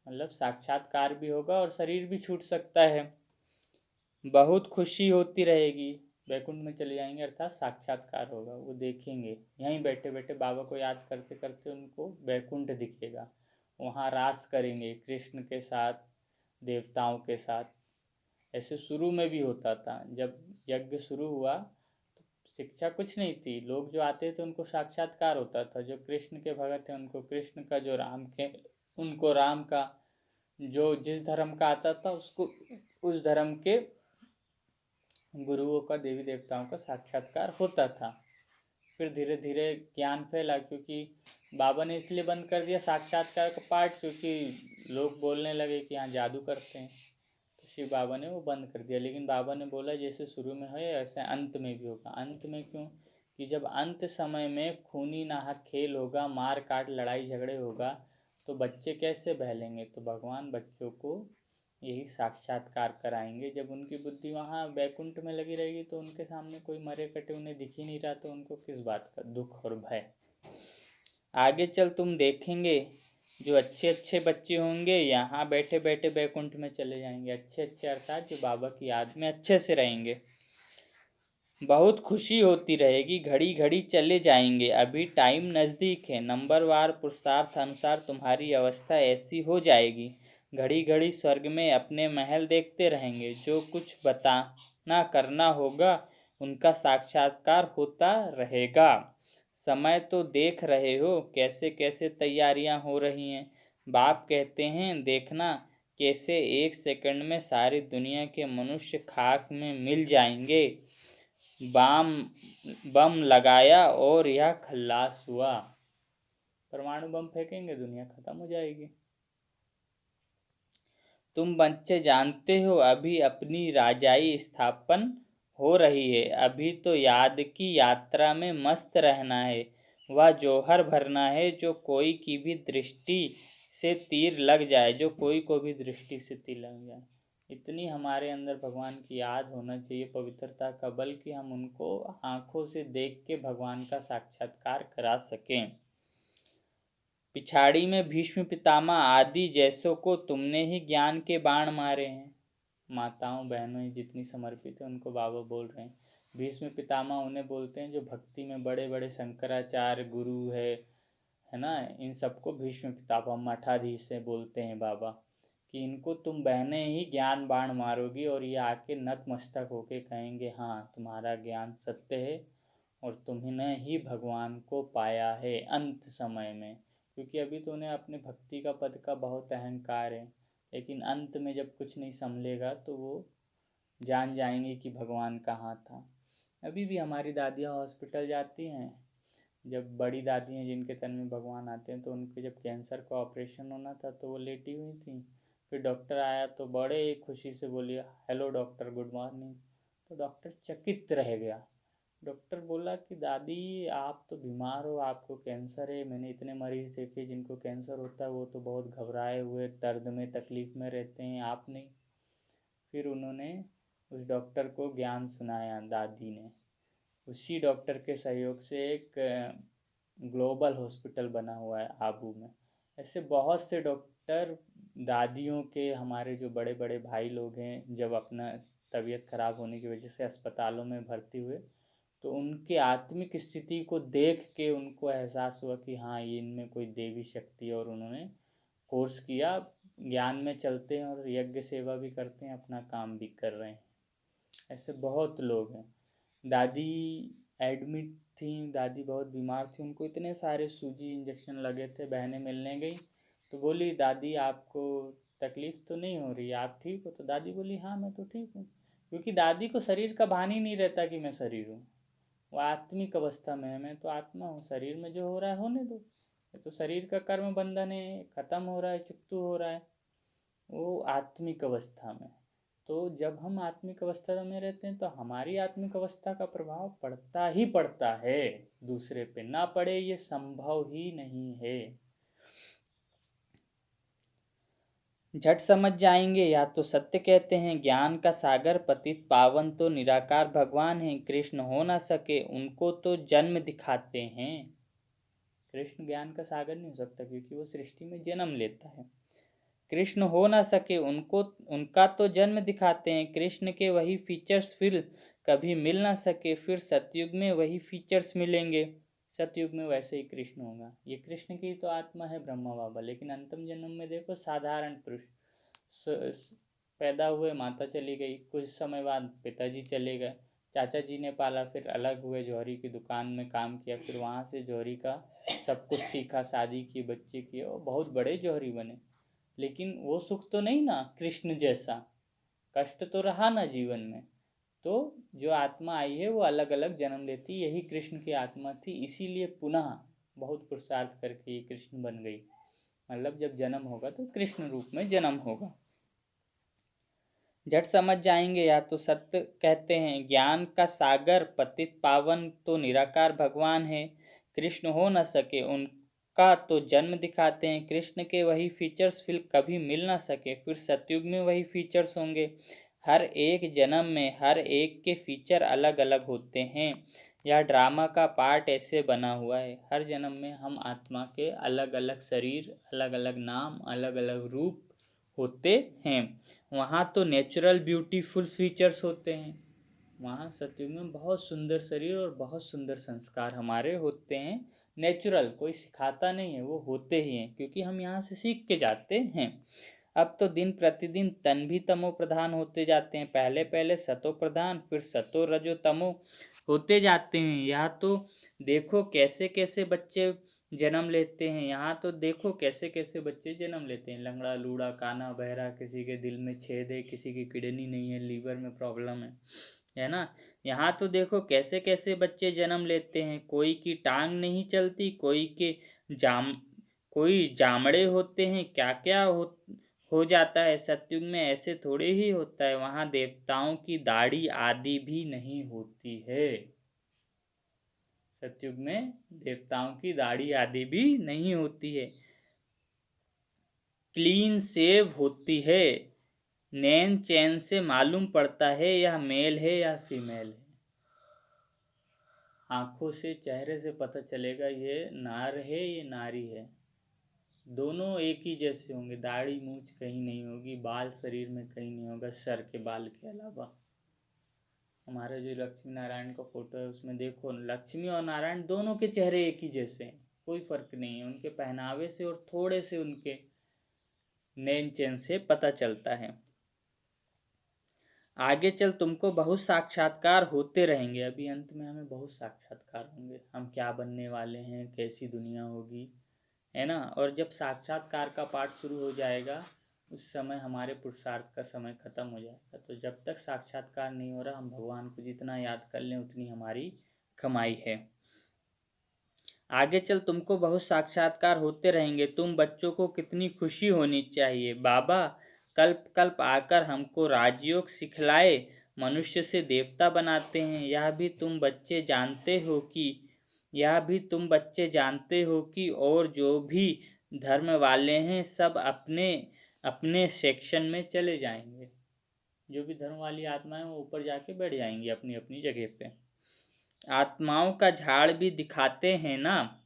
मतलब साक्षात्कार भी होगा और शरीर भी छूट सकता है। बहुत खुशी होती रहेगी, वैकुंठ में चले जाएंगे अर्थात साक्षात्कार होगा, वो देखेंगे यहीं बैठे बैठे बाबा को याद करते करते उनको वैकुंठ दिखेगा, वहाँ रास करेंगे कृष्ण के साथ, देवताओं के साथ। ऐसे शुरू में भी होता था, जब यज्ञ शुरू हुआ तो शिक्षा कुछ नहीं थी, लोग जो आते थे उनको साक्षात्कार होता था। जो कृष्ण के भगत हैं उनको कृष्ण का, जो राम के उनको राम का, जो जिस धर्म का आता था उसको उस धर्म के गुरुओं का, देवी देवताओं का साक्षात्कार होता था। फिर धीरे धीरे ज्ञान फैला, क्योंकि बाबा ने इसलिए बंद कर दिया साक्षात्कार का पार्ट, क्योंकि लोग बोलने लगे कि यहाँ जादू करते हैं, तो शिव बाबा ने वो बंद कर दिया। लेकिन बाबा ने बोला जैसे शुरू में है ऐसे अंत में भी होगा। अंत में क्यों, कि जब अंत समय में खूनी नाहक खेल होगा, मार काट लड़ाई झगड़े होगा, तो बच्चे कैसे बहलेंगे। तो भगवान बच्चों को यही साक्षात्कार कराएंगे। जब उनकी बुद्धि वहाँ वैकुंठ में लगी रहेगी तो उनके सामने कोई मरे कटे उन्हें दिख ही नहीं रहा, तो उनको किस बात का दुख और भय। आगे चल तुम देखेंगे जो अच्छे अच्छे बच्चे होंगे यहाँ बैठे बैठे वैकुंठ में चले जाएंगे। अच्छे अच्छे अर्थात जो बाबा की याद में अच्छे से रहेंगे। बहुत खुशी होती रहेगी, घड़ी घड़ी चले जाएंगे, अभी टाइम नज़दीक है। नंबरवार पुरुषार्थ अनुसार तुम्हारी अवस्था ऐसी हो जाएगी। घड़ी घड़ी स्वर्ग में अपने महल देखते रहेंगे। जो कुछ बताना करना होगा उनका साक्षात्कार होता रहेगा। समय तो देख रहे हो कैसे कैसे तैयारियां हो रही हैं। बाप कहते हैं देखना कैसे 1 सेकंड में सारी दुनिया के मनुष्य खाक में मिल जाएंगे। बम लगाया और यह खल्लास हुआ। परमाणु बम फेंकेंगे, दुनिया खत्म हो जाएगी। तुम बच्चे जानते हो अभी अपनी राजाई स्थापन हो रही है। अभी तो याद की यात्रा में मस्त रहना है। वह जौहर भरना है जो कोई की भी दृष्टि से तीर लग जाए, जो कोई को भी दृष्टि से तीर लग जाए। इतनी हमारे अंदर भगवान की याद होना चाहिए, पवित्रता का बल, कि हम उनको आँखों से देख के भगवान का साक्षात्कार करा सकें। पिछाड़ी में भीष्म पितामह आदि जैसों को तुमने ही ज्ञान के बाण मारे हैं। माताओं बहनों जितनी समर्पित है उनको बाबा बोल रहे हैं। भीष्म पितामह उन्हें बोलते हैं जो भक्ति में बड़े बड़े शंकराचार्य गुरु है ना। इन सबको भीष्म पितामह मठाधीश से बोलते हैं बाबा कि इनको तुम बहनें ही ज्ञान बाण मारोगी और ये आके नतमस्तक होके कहेंगे हाँ तुम्हारा ज्ञान सत्य है और तुमने ही भगवान को पाया है अंत समय में। क्योंकि अभी तो उन्हें अपने भक्ति का पद का बहुत अहंकार है, लेकिन अंत में जब कुछ नहीं संभलेगा तो वो जान जाएंगे कि भगवान कहाँ था। अभी भी हमारी दादियाँ हॉस्पिटल जाती हैं, जब बड़ी दादी हैं जिनके तन में भगवान आते हैं, तो उनके जब कैंसर का ऑपरेशन होना था तो वो लेटी हुई थी। फिर डॉक्टर आया तो बड़े खुशी से बोली हेलो डॉक्टर गुड मॉर्निंग। तो डॉक्टर चकित रह गया। डॉक्टर बोला कि दादी आप तो बीमार हो, आपको कैंसर है। मैंने इतने मरीज़ देखे जिनको कैंसर होता है वो तो बहुत घबराए हुए दर्द में तकलीफ़ में रहते हैं, आप नहीं। फिर उन्होंने उस डॉक्टर को ज्ञान सुनाया दादी ने। उसी डॉक्टर के सहयोग से एक ग्लोबल हॉस्पिटल बना हुआ है आबू में। ऐसे बहुत से डॉक्टर दादियों के, हमारे जो बड़े बड़े भाई लोग हैं जब अपना तबीयत ख़राब होने की वजह से अस्पतालों में भर्ती हुए तो उनके आत्मिक स्थिति को देख के उनको एहसास हुआ कि हाँ ये इनमें कोई देवी शक्ति है, और उन्होंने कोर्स किया, ज्ञान में चलते हैं और यज्ञ सेवा भी करते हैं, अपना काम भी कर रहे हैं। ऐसे बहुत लोग हैं। दादी एडमिट थी, दादी बहुत बीमार थी, उनको इतने सारे सूजी इंजेक्शन लगे थे। बहनें मिलने गई तो बोली दादी आपको तकलीफ़ तो नहीं हो रही, आप ठीक हो। तो दादी बोली हाँ मैं तो ठीक हूँ, क्योंकि दादी को शरीर का भान ही नहीं रहता कि मैं शरीर हूँ। वो आत्मिक अवस्था में है, मैं तो आत्मा हूँ, शरीर में जो हो रहा है होने दो, ये तो शरीर का कर्म बंधन है, ख़त्म हो रहा है, चुकतू हो रहा है। वो आत्मिक अवस्था में। तो जब हम आत्मिक अवस्था में रहते हैं तो हमारी आत्मिक अवस्था का प्रभाव पड़ता ही पड़ता है, दूसरे पे ना पड़े ये संभव ही नहीं है। झट समझ जाएंगे या तो सत्य कहते हैं। ज्ञान का सागर पतित पावन तो निराकार भगवान हैं। कृष्ण हो ना सके उनको तो जन्म दिखाते हैं। कृष्ण ज्ञान का सागर नहीं हो सकता क्योंकि वो सृष्टि में जन्म लेता है। कृष्ण हो ना सके उनका तो जन्म दिखाते हैं। कृष्ण के वही फीचर्स फिर कभी मिल ना सके, फिर सतयुग में वही फीचर्स मिलेंगे। सतयुग में वैसे ही कृष्ण होगा। ये कृष्ण की तो आत्मा है ब्रह्मा बाबा, लेकिन अंतिम जन्म में देखो साधारण पुरुष पैदा हुए, माता चली गई, कुछ समय बाद पिताजी चले गए, चाचा जी ने पाला, फिर अलग हुए, जौहरी की दुकान में काम किया, फिर वहाँ से जौहरी का सब कुछ सीखा, शादी की, बच्चे किए और बहुत बड़े जौहरी बने। लेकिन वो सुख तो नहीं ना कृष्ण जैसा, कष्ट तो रहा ना जीवन में। तो जो आत्मा आई है वो अलग अलग जन्म लेती, यही कृष्ण की आत्मा थी, इसीलिए पुनः बहुत पुरुषार्थ करके ये कृष्ण बन गई। मतलब जब जन्म होगा तो कृष्ण रूप में जन्म होगा। झट समझ जाएंगे, या तो सत्य कहते हैं। ज्ञान का सागर पतित पावन तो निराकार भगवान है, कृष्ण हो न सके उनका तो जन्म दिखाते हैं। कृष्ण के वही फीचर्स फिर कभी मिल ना सके, फिर सतयुग में वही फीचर्स होंगे। हर एक जन्म में हर एक के फीचर अलग अलग होते हैं। यह ड्रामा का पार्ट ऐसे बना हुआ है, हर जन्म में हम आत्मा के अलग अलग शरीर, अलग अलग नाम, अलग अलग रूप होते हैं। वहाँ तो नेचुरल ब्यूटीफुल फीचर्स होते हैं, वहाँ सतयुग में बहुत सुंदर शरीर और बहुत सुंदर संस्कार हमारे होते हैं। नेचुरल, कोई सिखाता नहीं है, वो होते ही हैं, क्योंकि हम यहाँ से सीख के जाते हैं। अब तो दिन प्रतिदिन तन भी तमो प्रधान होते जाते हैं, पहले पहले सतो प्रधान, फिर सतो रजो तमो होते जाते हैं। यहाँ तो देखो कैसे कैसे बच्चे जन्म लेते हैं, यहाँ तो देखो कैसे कैसे बच्चे जन्म लेते हैं। लंगड़ा लूड़ा काना बहरा, किसी के दिल में छेद है, किसी की किडनी नहीं है, लीवर में प्रॉब्लम है ना। यहाँ तो देखो कैसे कैसे बच्चे जन्म लेते हैं, कोई की टांग नहीं चलती, कोई जामड़े होते हैं, क्या क्या हो जाता है। सतयुग में ऐसे थोड़े ही होता है, वहाँ देवताओं की दाढ़ी आदि भी नहीं होती है। सतयुग में देवताओं की दाढ़ी आदि भी नहीं होती है, क्लीन सेव होती है। नैन चैन से मालूम पड़ता है यह मेल है या फीमेल है। आंखों से, चेहरे से पता चलेगा ये नार है ये नारी है। दोनों एक ही जैसे होंगे, दाढ़ी मूंछ कहीं नहीं होगी, बाल शरीर में कहीं नहीं होगा सर के बाल के अलावा। हमारा जो लक्ष्मी नारायण का फोटो है उसमें देखो, लक्ष्मी और नारायण दोनों के चेहरे एक ही जैसे हैं, कोई फर्क नहीं है। उनके पहनावे से और थोड़े से उनके नैन चैन से पता चलता है। आगे चल तुमको बहुत साक्षात्कार होते रहेंगे, अभी अंत में हमें बहुत साक्षात्कार होंगे, हम क्या बनने वाले हैं, कैसी दुनिया होगी, है ना। और जब साक्षात्कार का पाठ शुरू हो जाएगा उस समय हमारे पुरुषार्थ का समय खत्म हो जाएगा। तो जब तक साक्षात्कार नहीं हो रहा, हम भगवान को जितना याद कर लें उतनी हमारी कमाई है। आगे चल तुमको बहुत साक्षात्कार होते रहेंगे, तुम बच्चों को कितनी खुशी होनी चाहिए। बाबा कल्प कल्प आकर हमको राजयोग सिखलाए, मनुष्य से देवता बनाते हैं। यह भी तुम बच्चे जानते हो कि और जो भी धर्म वाले हैं सब अपने अपने सेक्शन में चले जाएंगे। जो भी धर्म वाली आत्माएं वो ऊपर जाके बैठ जाएंगी अपनी अपनी जगह पे। आत्माओं का झाड़ भी दिखाते हैं ना,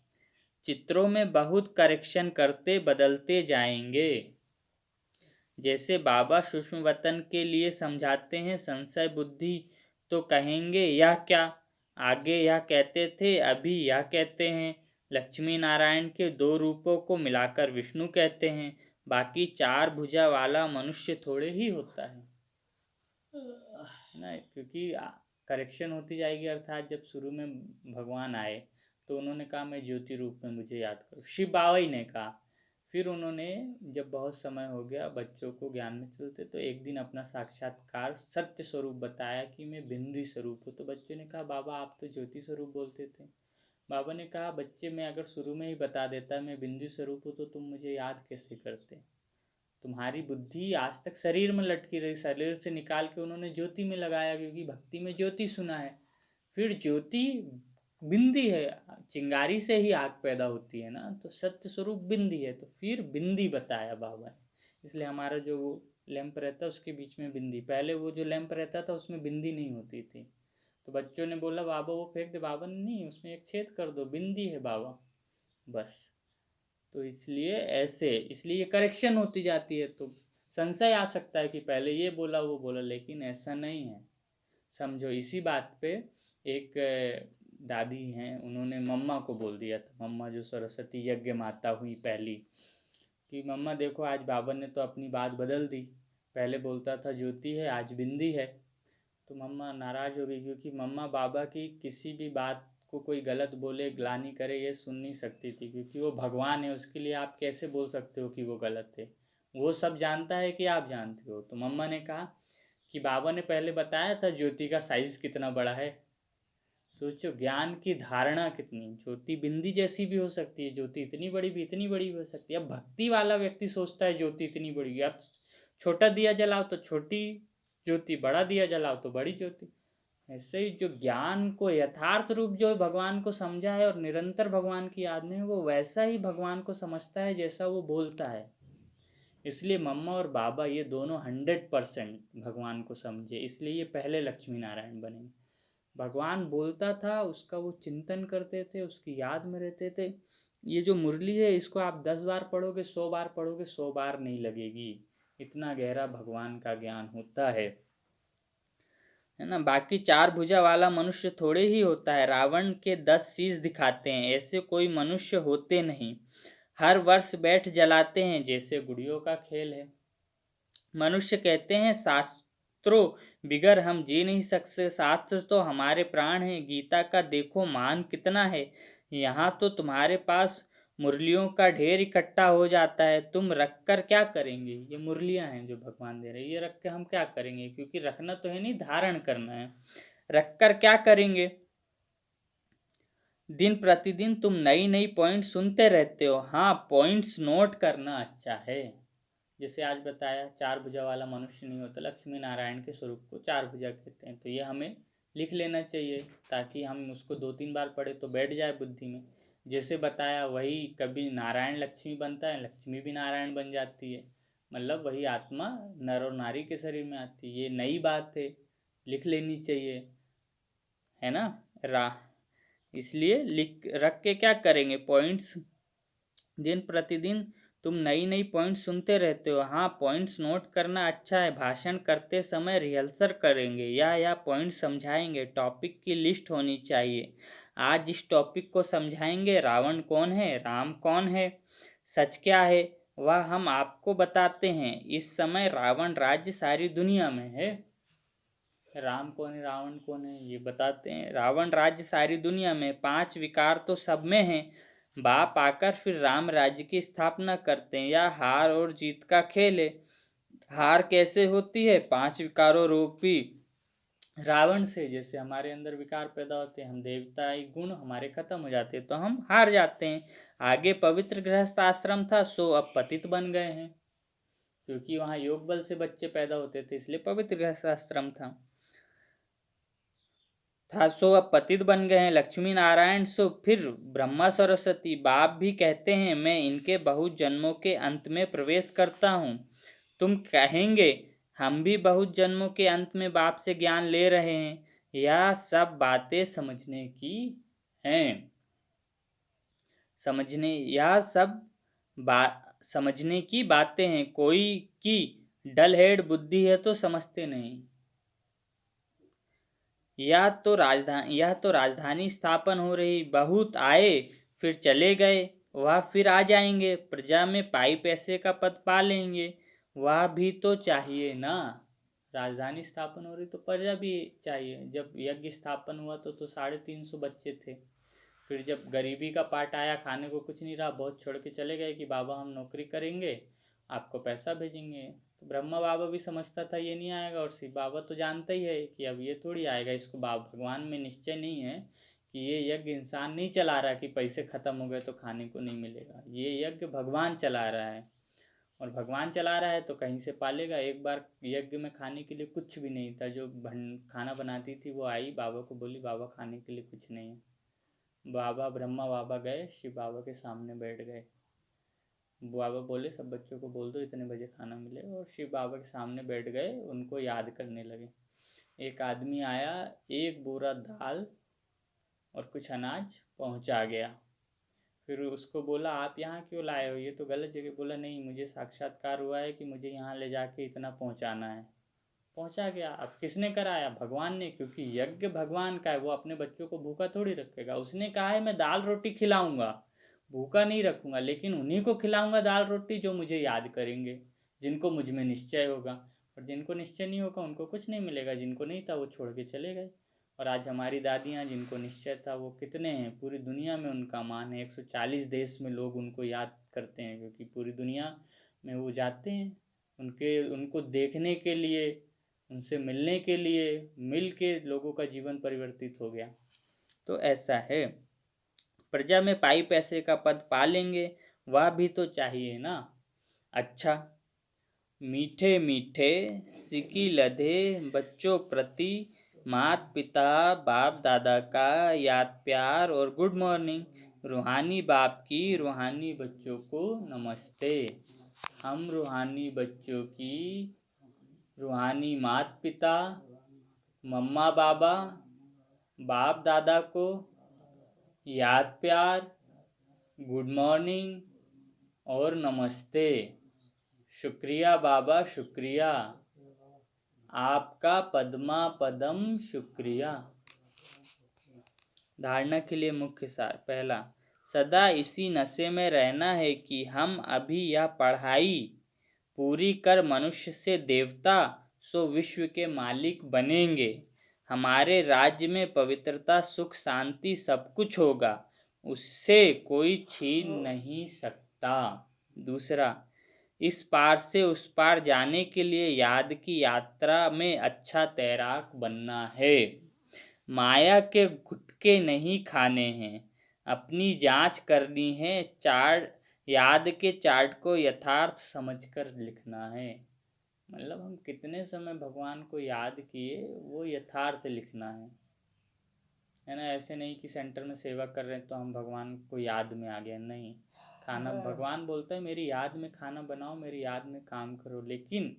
चित्रों में बहुत करेक्शन करते बदलते जाएंगे। जैसे बाबा सूक्ष्म वतन के लिए समझाते हैं, संशय बुद्धि तो कहेंगे यह क्या, आगे यह कहते थे अभी यह कहते हैं। लक्ष्मी नारायण के दो रूपों को मिलाकर विष्णु कहते हैं, बाकी चार भुजा वाला मनुष्य थोड़े ही होता है ना, क्योंकि करेक्शन होती जाएगी। अर्थात जब शुरू में भगवान आए तो उन्होंने कहा मैं ज्योति रूप में मुझे याद करो, शिव बाबा ही ने कहा। फिर उन्होंने जब बहुत समय हो गया बच्चों को ज्ञान में चलते, तो एक दिन अपना साक्षात्कार सत्य स्वरूप बताया कि मैं बिंदु स्वरूप हूँ। तो बच्चों ने कहा बाबा आप तो ज्योति स्वरूप बोलते थे। बाबा ने कहा बच्चे मैं अगर शुरू में ही बता देता मैं बिंदु स्वरूप हूँ तो तुम मुझे याद कैसे करते। तुम्हारी बुद्धि आज तक शरीर में लटकी रही, शरीर से निकाल के उन्होंने ज्योति में लगाया, क्योंकि भक्ति में ज्योति सुना है। फिर ज्योति बिंदी है, चिंगारी से ही आग पैदा होती है ना, तो सत्य स्वरूप बिंदी है, तो फिर बिंदी बताया बाबा ने। इसलिए हमारा जो वो लैंप रहता है उसके बीच में बिंदी, पहले वो जो लैंप रहता था उसमें बिंदी नहीं होती थी। तो बच्चों ने बोला बाबा वो फेंक दे, बाबा ने नहीं, उसमें एक छेद कर दो, बिंदी है बाबा बस। तो इसलिए करेक्शन होती जाती है। तो संशय आ सकता है कि पहले ये बोला वो बोला, लेकिन ऐसा नहीं है। समझो इसी बात पे एक दादी हैं, उन्होंने मम्मा को बोल दिया था, मम्मा जो सरस्वती यज्ञ माता हुई पहली, कि मम्मा देखो आज बाबा ने तो अपनी बात बदल दी, पहले बोलता था ज्योति है आज बिंदी है। तो मम्मा नाराज़ हो गई, क्योंकि मम्मा बाबा की किसी भी बात को कोई गलत बोले ग्लानि करे ये सुन नहीं सकती थी, क्योंकि वो भगवान है, उसके लिए आप कैसे बोल सकते हो कि वो गलत है। वो सब जानता है कि आप जानते हो। तो मम्मा ने कहा कि बाबा ने पहले बताया था ज्योति का साइज़ कितना बड़ा है। सोचो ज्ञान की धारणा कितनी, ज्योति बिंदी जैसी भी हो सकती है, ज्योति इतनी बड़ी भी हो सकती है। अब भक्ति वाला व्यक्ति सोचता है ज्योति इतनी बड़ी, अब छोटा दिया जलाओ तो छोटी ज्योति, बड़ा दिया जलाओ तो बड़ी ज्योति। ऐसे ही जो ज्ञान को यथार्थ रूप जो भगवान को समझा है और निरंतर भगवान की याद में है, वो वैसा ही भगवान को समझता है जैसा वो बोलता है। इसलिए मम्मा और बाबा ये दोनों 100% भगवान को समझे, इसलिए ये पहले लक्ष्मी नारायण बने। भगवान बोलता था, उसका वो चिंतन करते थे, उसकी याद में रहते थे। ये जो मुरली है, इसको आप 10 बार पढ़ोगे, 100 बार पढ़ोगे, 100 बार नहीं लगेगी। इतना गहरा भगवान का ज्ञान होता है ना। बाकी 4 भुजा वाला मनुष्य थोड़े ही होता है, रावण के 10 शीश दिखाते हैं, ऐसे कोई मनुष्य होते नहीं। हर वर्ष बैठ जलाते हैं, जैसे गुड़ियों का खेल है। मनुष्य कहते हैं शास्त्रों बिगर हम जी नहीं सकते, शास्त्र तो हमारे प्राण हैं। गीता का देखो मान कितना है, यहाँ तो तुम्हारे पास मुरलियों का ढेर इकट्ठा हो जाता है, तुम रख कर क्या करेंगे। ये मुरलियाँ हैं जो भगवान दे रहे हैं, ये रख के हम क्या करेंगे, क्योंकि रखना तो है नहीं, धारण करना है। रख कर क्या करेंगे। दिन प्रतिदिन तुम नई नई पॉइंट सुनते रहते हो। हाँ, पॉइंट्स नोट करना अच्छा है। जैसे आज बताया, 4 भुजा वाला मनुष्य नहीं होता, लक्ष्मी नारायण के स्वरूप को 4 भुजा कहते हैं। तो ये हमें लिख लेना चाहिए, ताकि हम उसको 2-3 बार पढ़े तो बैठ जाए बुद्धि में। जैसे बताया वही, कभी नारायण लक्ष्मी बनता है, लक्ष्मी भी नारायण बन जाती है, मतलब वही आत्मा नर और नारी के शरीर में आती है। ये नई बात है, लिख लेनी चाहिए, है ना। इसलिए लिख रख के क्या करेंगे, पॉइंट्स। दिन प्रतिदिन तुम नई नई पॉइंट्स सुनते रहते हो। हाँ, पॉइंट्स नोट करना अच्छा है, भाषण करते समय रिहर्सल करेंगे या पॉइंट समझाएंगे। टॉपिक की लिस्ट होनी चाहिए। आज इस टॉपिक को समझाएंगे, रावण कौन है, राम कौन है, सच क्या है, वह हम आपको बताते हैं। इस समय रावण राज्य सारी दुनिया में है। राम कौन है, रावण कौन है, ये बताते हैं। रावण राज्य सारी दुनिया में, 5 विकार तो सब में हैं। बाप आकर फिर राम राज्य की स्थापना करते हैं। या हार और जीत का खेल है। हार कैसे होती है, 5 विकारों रूपी रावण से। जैसे हमारे अंदर विकार पैदा होते हैं, हम देवताई गुण हमारे खत्म हो जाते हैं, तो हम हार जाते हैं। आगे पवित्र गृहस्थ आश्रम था, सो अब पतित बन गए हैं, क्योंकि वहाँ योग बल से बच्चे पैदा होते थे, इसलिए पवित्र गृहस्थ आश्रम था। सो अब पतित बन गए हैं। लक्ष्मी नारायण सो फिर ब्रह्मा सरस्वती। बाप भी कहते हैं मैं इनके बहुत जन्मों के अंत में प्रवेश करता हूँ। तुम कहेंगे हम भी बहुत जन्मों के अंत में बाप से ज्ञान ले रहे हैं। यह सब बातें समझने की हैं। समझने की बातें हैं। कोई की डल हेड बुद्धि है तो समझते नहीं। यह तो राजधानी स्थापन हो रही, बहुत आए फिर चले गए, वह फिर आ जाएंगे। प्रजा में पाई पैसे का पद पा लेंगे, वह भी तो चाहिए ना। राजधानी स्थापन हो रही तो प्रजा भी चाहिए। जब यज्ञ स्थापन हुआ तो 350 बच्चे थे। फिर जब गरीबी का पार्ट आया, खाने को कुछ नहीं रहा, बहुत छोड़ के चले गए कि बाबा हम नौकरी करेंगे, आपको पैसा भेजेंगे। तो ब्रह्मा बाबा भी समझता था ये नहीं आएगा, और शिव बाबा तो जानता ही है कि अब ये थोड़ी आएगा। इसको भगवान में निश्चय नहीं है कि ये यज्ञ इंसान नहीं चला रहा कि पैसे ख़त्म हो गए तो खाने को नहीं मिलेगा। ये यज्ञ भगवान चला रहा है, और भगवान चला रहा है तो कहीं से पालेगा। एक बार यज्ञ में खाने के लिए कुछ भी नहीं था। जो खाना बनाती थी वो आई, बाबा को बोली बाबा खाने के लिए कुछ नहीं है। ब्रह्मा बाबा गए, शिव बाबा के सामने बैठ गए। बाबा बोले सब बच्चों को बोल दो इतने बजे खाना मिलेगा, और शिव बाबा के सामने बैठ गए, उनको याद करने लगे। एक आदमी आया, एक बोरा दाल और कुछ अनाज पहुंचा गया। फिर उसको बोला आप यहाँ क्यों लाए हो, ये तो गलत जगह। बोला नहीं, मुझे साक्षात्कार हुआ है कि मुझे यहाँ ले जाके इतना पहुँचाना है। पहुँचा गया। अब किसने कराया, भगवान ने, क्योंकि यज्ञ भगवान का है। वो अपने बच्चों को भूखा थोड़ी रखेगा। उसने कहा है मैं दाल रोटी खिलाऊंगा, भूखा नहीं रखूंगा, लेकिन उन्हीं को खिलाऊंगा दाल रोटी जो मुझे याद करेंगे, जिनको मुझ में निश्चय होगा। और जिनको निश्चय नहीं होगा उनको कुछ नहीं मिलेगा। जिनको नहीं था वो छोड़ के चले गए। और आज हमारी दादियाँ, जिनको निश्चय था, वो कितने हैं, पूरी दुनिया में उनका मान है। 140 देश में लोग उनको याद करते हैं, क्योंकि पूरी दुनिया में वो जाते हैं उनको देखने के लिए, उनसे मिलने के लिए। मिल के लोगों का जीवन परिवर्तित हो गया। तो ऐसा है, प्रजा में पाई पैसे का पद पा लेंगे, वह भी तो चाहिए ना। अच्छा, मीठे मीठे सिकी लधे बच्चों प्रति माता पिता बाप दादा का याद प्यार और गुड मॉर्निंग। रूहानी बाप की रूहानी बच्चों को नमस्ते। हम रूहानी बच्चों की रूहानी माता पिता मम्मा बाबा बाप दादा को याद प्यार गुड मॉर्निंग और नमस्ते। शुक्रिया बाबा शुक्रिया, आपका पद्मा पदम शुक्रिया। धारणा के लिए मुख्य सार। पहला, सदा इसी नशे में रहना है कि हम अभी यह पढ़ाई पूरी कर मनुष्य से देवता सो विश्व के मालिक बनेंगे। हमारे राज्य में पवित्रता सुख शांति सब कुछ होगा, उससे कोई छीन नहीं सकता। दूसरा, इस पार से उस पार जाने के लिए याद की यात्रा में अच्छा तैराक बनना है। माया के गुटके नहीं खाने हैं, अपनी जांच करनी है। याद के चार्ट को यथार्थ समझकर लिखना है। मतलब हम कितने समय भगवान को याद किए वो यथार्थ लिखना है ना। ऐसे नहीं कि सेंटर में सेवा कर रहे हैं तो हम भगवान को याद में आ गए, नहीं। खाना भगवान बोलता है मेरी याद में खाना बनाओ, मेरी याद में काम करो, लेकिन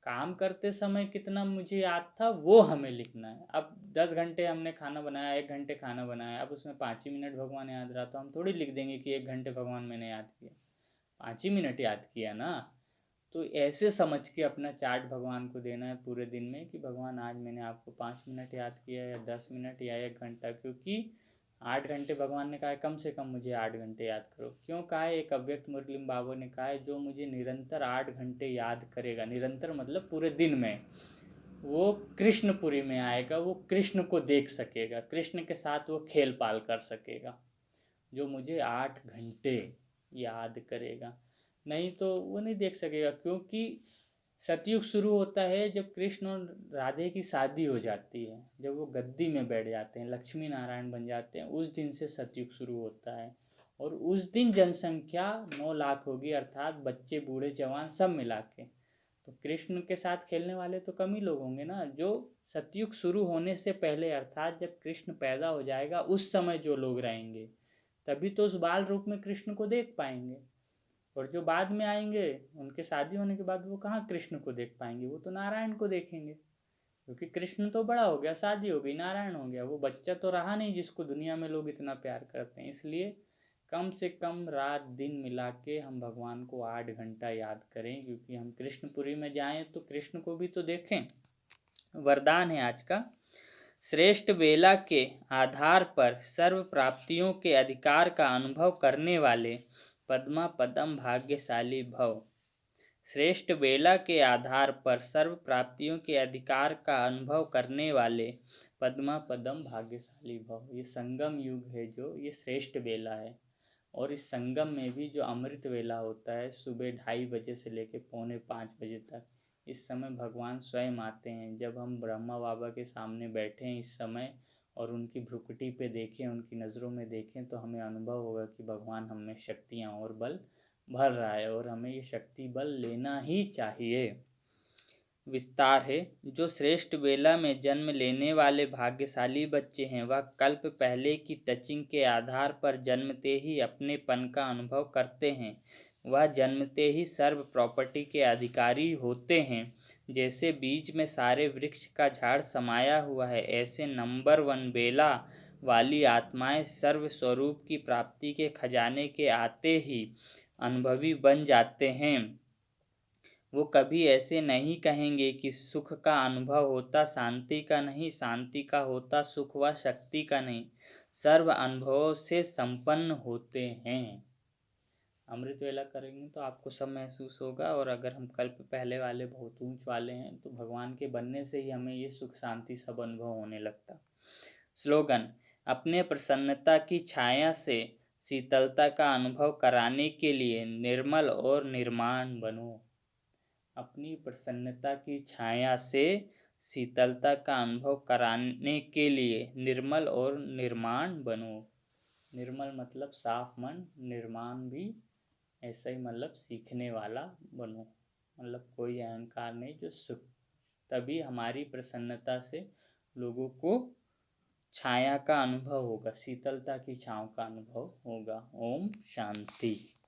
काम करते समय कितना मुझे याद था वो हमें लिखना है। अब 10 घंटे हमने खाना बनाया, 1 घंटे खाना बनाया, अब उसमें 5 ही मिनट भगवान याद रहा तो हम थोड़ी लिख देंगे कि 1 घंटे भगवान मैंने याद किया, 5 ही मिनट याद किया ना। तो ऐसे समझ के अपना चार्ट भगवान को देना है पूरे दिन में कि भगवान आज मैंने आपको 5 मिनट याद किया या 10 मिनट या 1 घंटा, क्योंकि 8 घंटे भगवान ने कहा है कम से कम मुझे 8 घंटे याद करो। क्यों कहा है? एक अव्यक्त मुरलीम बाबू ने कहा है जो मुझे निरंतर 8 घंटे याद करेगा, निरंतर मतलब पूरे दिन में, वो कृष्णपुरी में आएगा, वो कृष्ण को देख सकेगा, कृष्ण के साथ वो खेल पाल कर सकेगा। जो मुझे 8 घंटे याद करेगा, नहीं तो वो नहीं देख सकेगा। क्योंकि सतयुग शुरू होता है जब कृष्ण और राधे की शादी हो जाती है, जब वो गद्दी में बैठ जाते हैं, लक्ष्मी नारायण बन जाते हैं, उस दिन से सतयुग शुरू होता है। और उस दिन जनसंख्या 9 लाख होगी, अर्थात बच्चे बूढ़े जवान सब मिला के। तो कृष्ण के साथ खेलने वाले तो कम ही लोग होंगे ना। जो सतयुग शुरू होने से पहले, अर्थात जब कृष्ण पैदा हो जाएगा उस समय जो लोग रहेंगे, तभी तो उस बाल रूप में कृष्ण को देख पाएंगे। और जो बाद में आएंगे उनके शादी होने के बाद वो कहाँ कृष्ण को देख पाएंगे, वो तो नारायण को देखेंगे। क्योंकि कृष्ण तो बड़ा हो गया, शादी हो गई, नारायण हो गया, वो बच्चा तो रहा नहीं जिसको दुनिया में लोग इतना प्यार करते हैं। इसलिए कम से कम रात दिन मिला के हम भगवान को 8 घंटा याद करें, क्योंकि हम कृष्णपुरी में जाएं तो कृष्ण को भी तो देखें। वरदान है आज का। श्रेष्ठ बेला के आधार पर सर्व प्राप्तियों के अधिकार का अनुभव करने वाले पद्मा पदम भाग्यशाली भव। श्रेष्ठ बेला के आधार पर सर्व प्राप्तियों के अधिकार का अनुभव करने वाले पद्मा पदम भाग्यशाली भव। ये संगम युग है, जो ये श्रेष्ठ बेला है। और इस संगम में भी जो अमृत वेला होता है, सुबह 2:30 बजे से लेकर 4:45 बजे तक, इस समय भगवान स्वयं आते हैं। जब हम ब्रह्मा बाबा के सामने बैठे हैं इस समय और उनकी भ्रुकुटी पे देखें, उनकी नज़रों में देखें, तो हमें अनुभव होगा कि भगवान हमें शक्तियाँ और बल भर रहा है, और हमें ये शक्ति बल लेना ही चाहिए। विस्तार है। जो श्रेष्ठ बेला में जन्म लेने वाले भाग्यशाली बच्चे हैं, वह कल्प पहले की टचिंग के आधार पर जन्मते ही अपनेपन का अनुभव करते हैं। वह जन्मते ही सर्व प्रॉपर्टी के अधिकारी होते हैं। जैसे बीज में सारे वृक्ष का झाड़ समाया हुआ है, ऐसे नंबर 1 बेला वाली आत्माएं सर्व स्वरूप की प्राप्ति के खजाने के आते ही अनुभवी बन जाते हैं। वो कभी ऐसे नहीं कहेंगे कि सुख का अनुभव होता शांति का नहीं, शांति का होता सुख व शक्ति का नहीं। सर्व अनुभवों से संपन्न होते हैं। अमृत वेला करेंगे तो आपको सब महसूस होगा। और अगर हम कल्प पहले वाले बहुत ऊंच वाले हैं तो भगवान के बनने से ही हमें ये सुख शांति सब अनुभव होने लगता। स्लोगन। अपने प्रसन्नता की छाया से शीतलता का अनुभव कराने के लिए निर्मल और निर्माण बनो। अपनी प्रसन्नता की छाया से शीतलता का अनुभव कराने के लिए निर्मल और निर्माण बनो। निर्मल मतलब साफ मन, निर्माण भी ऐसा ही मतलब सीखने वाला बनो, मतलब कोई अहंकार नहीं, जो सुख। तभी हमारी प्रसन्नता से लोगों को छाया का अनुभव होगा, शीतलता की छाँव का अनुभव होगा। ओम शांति।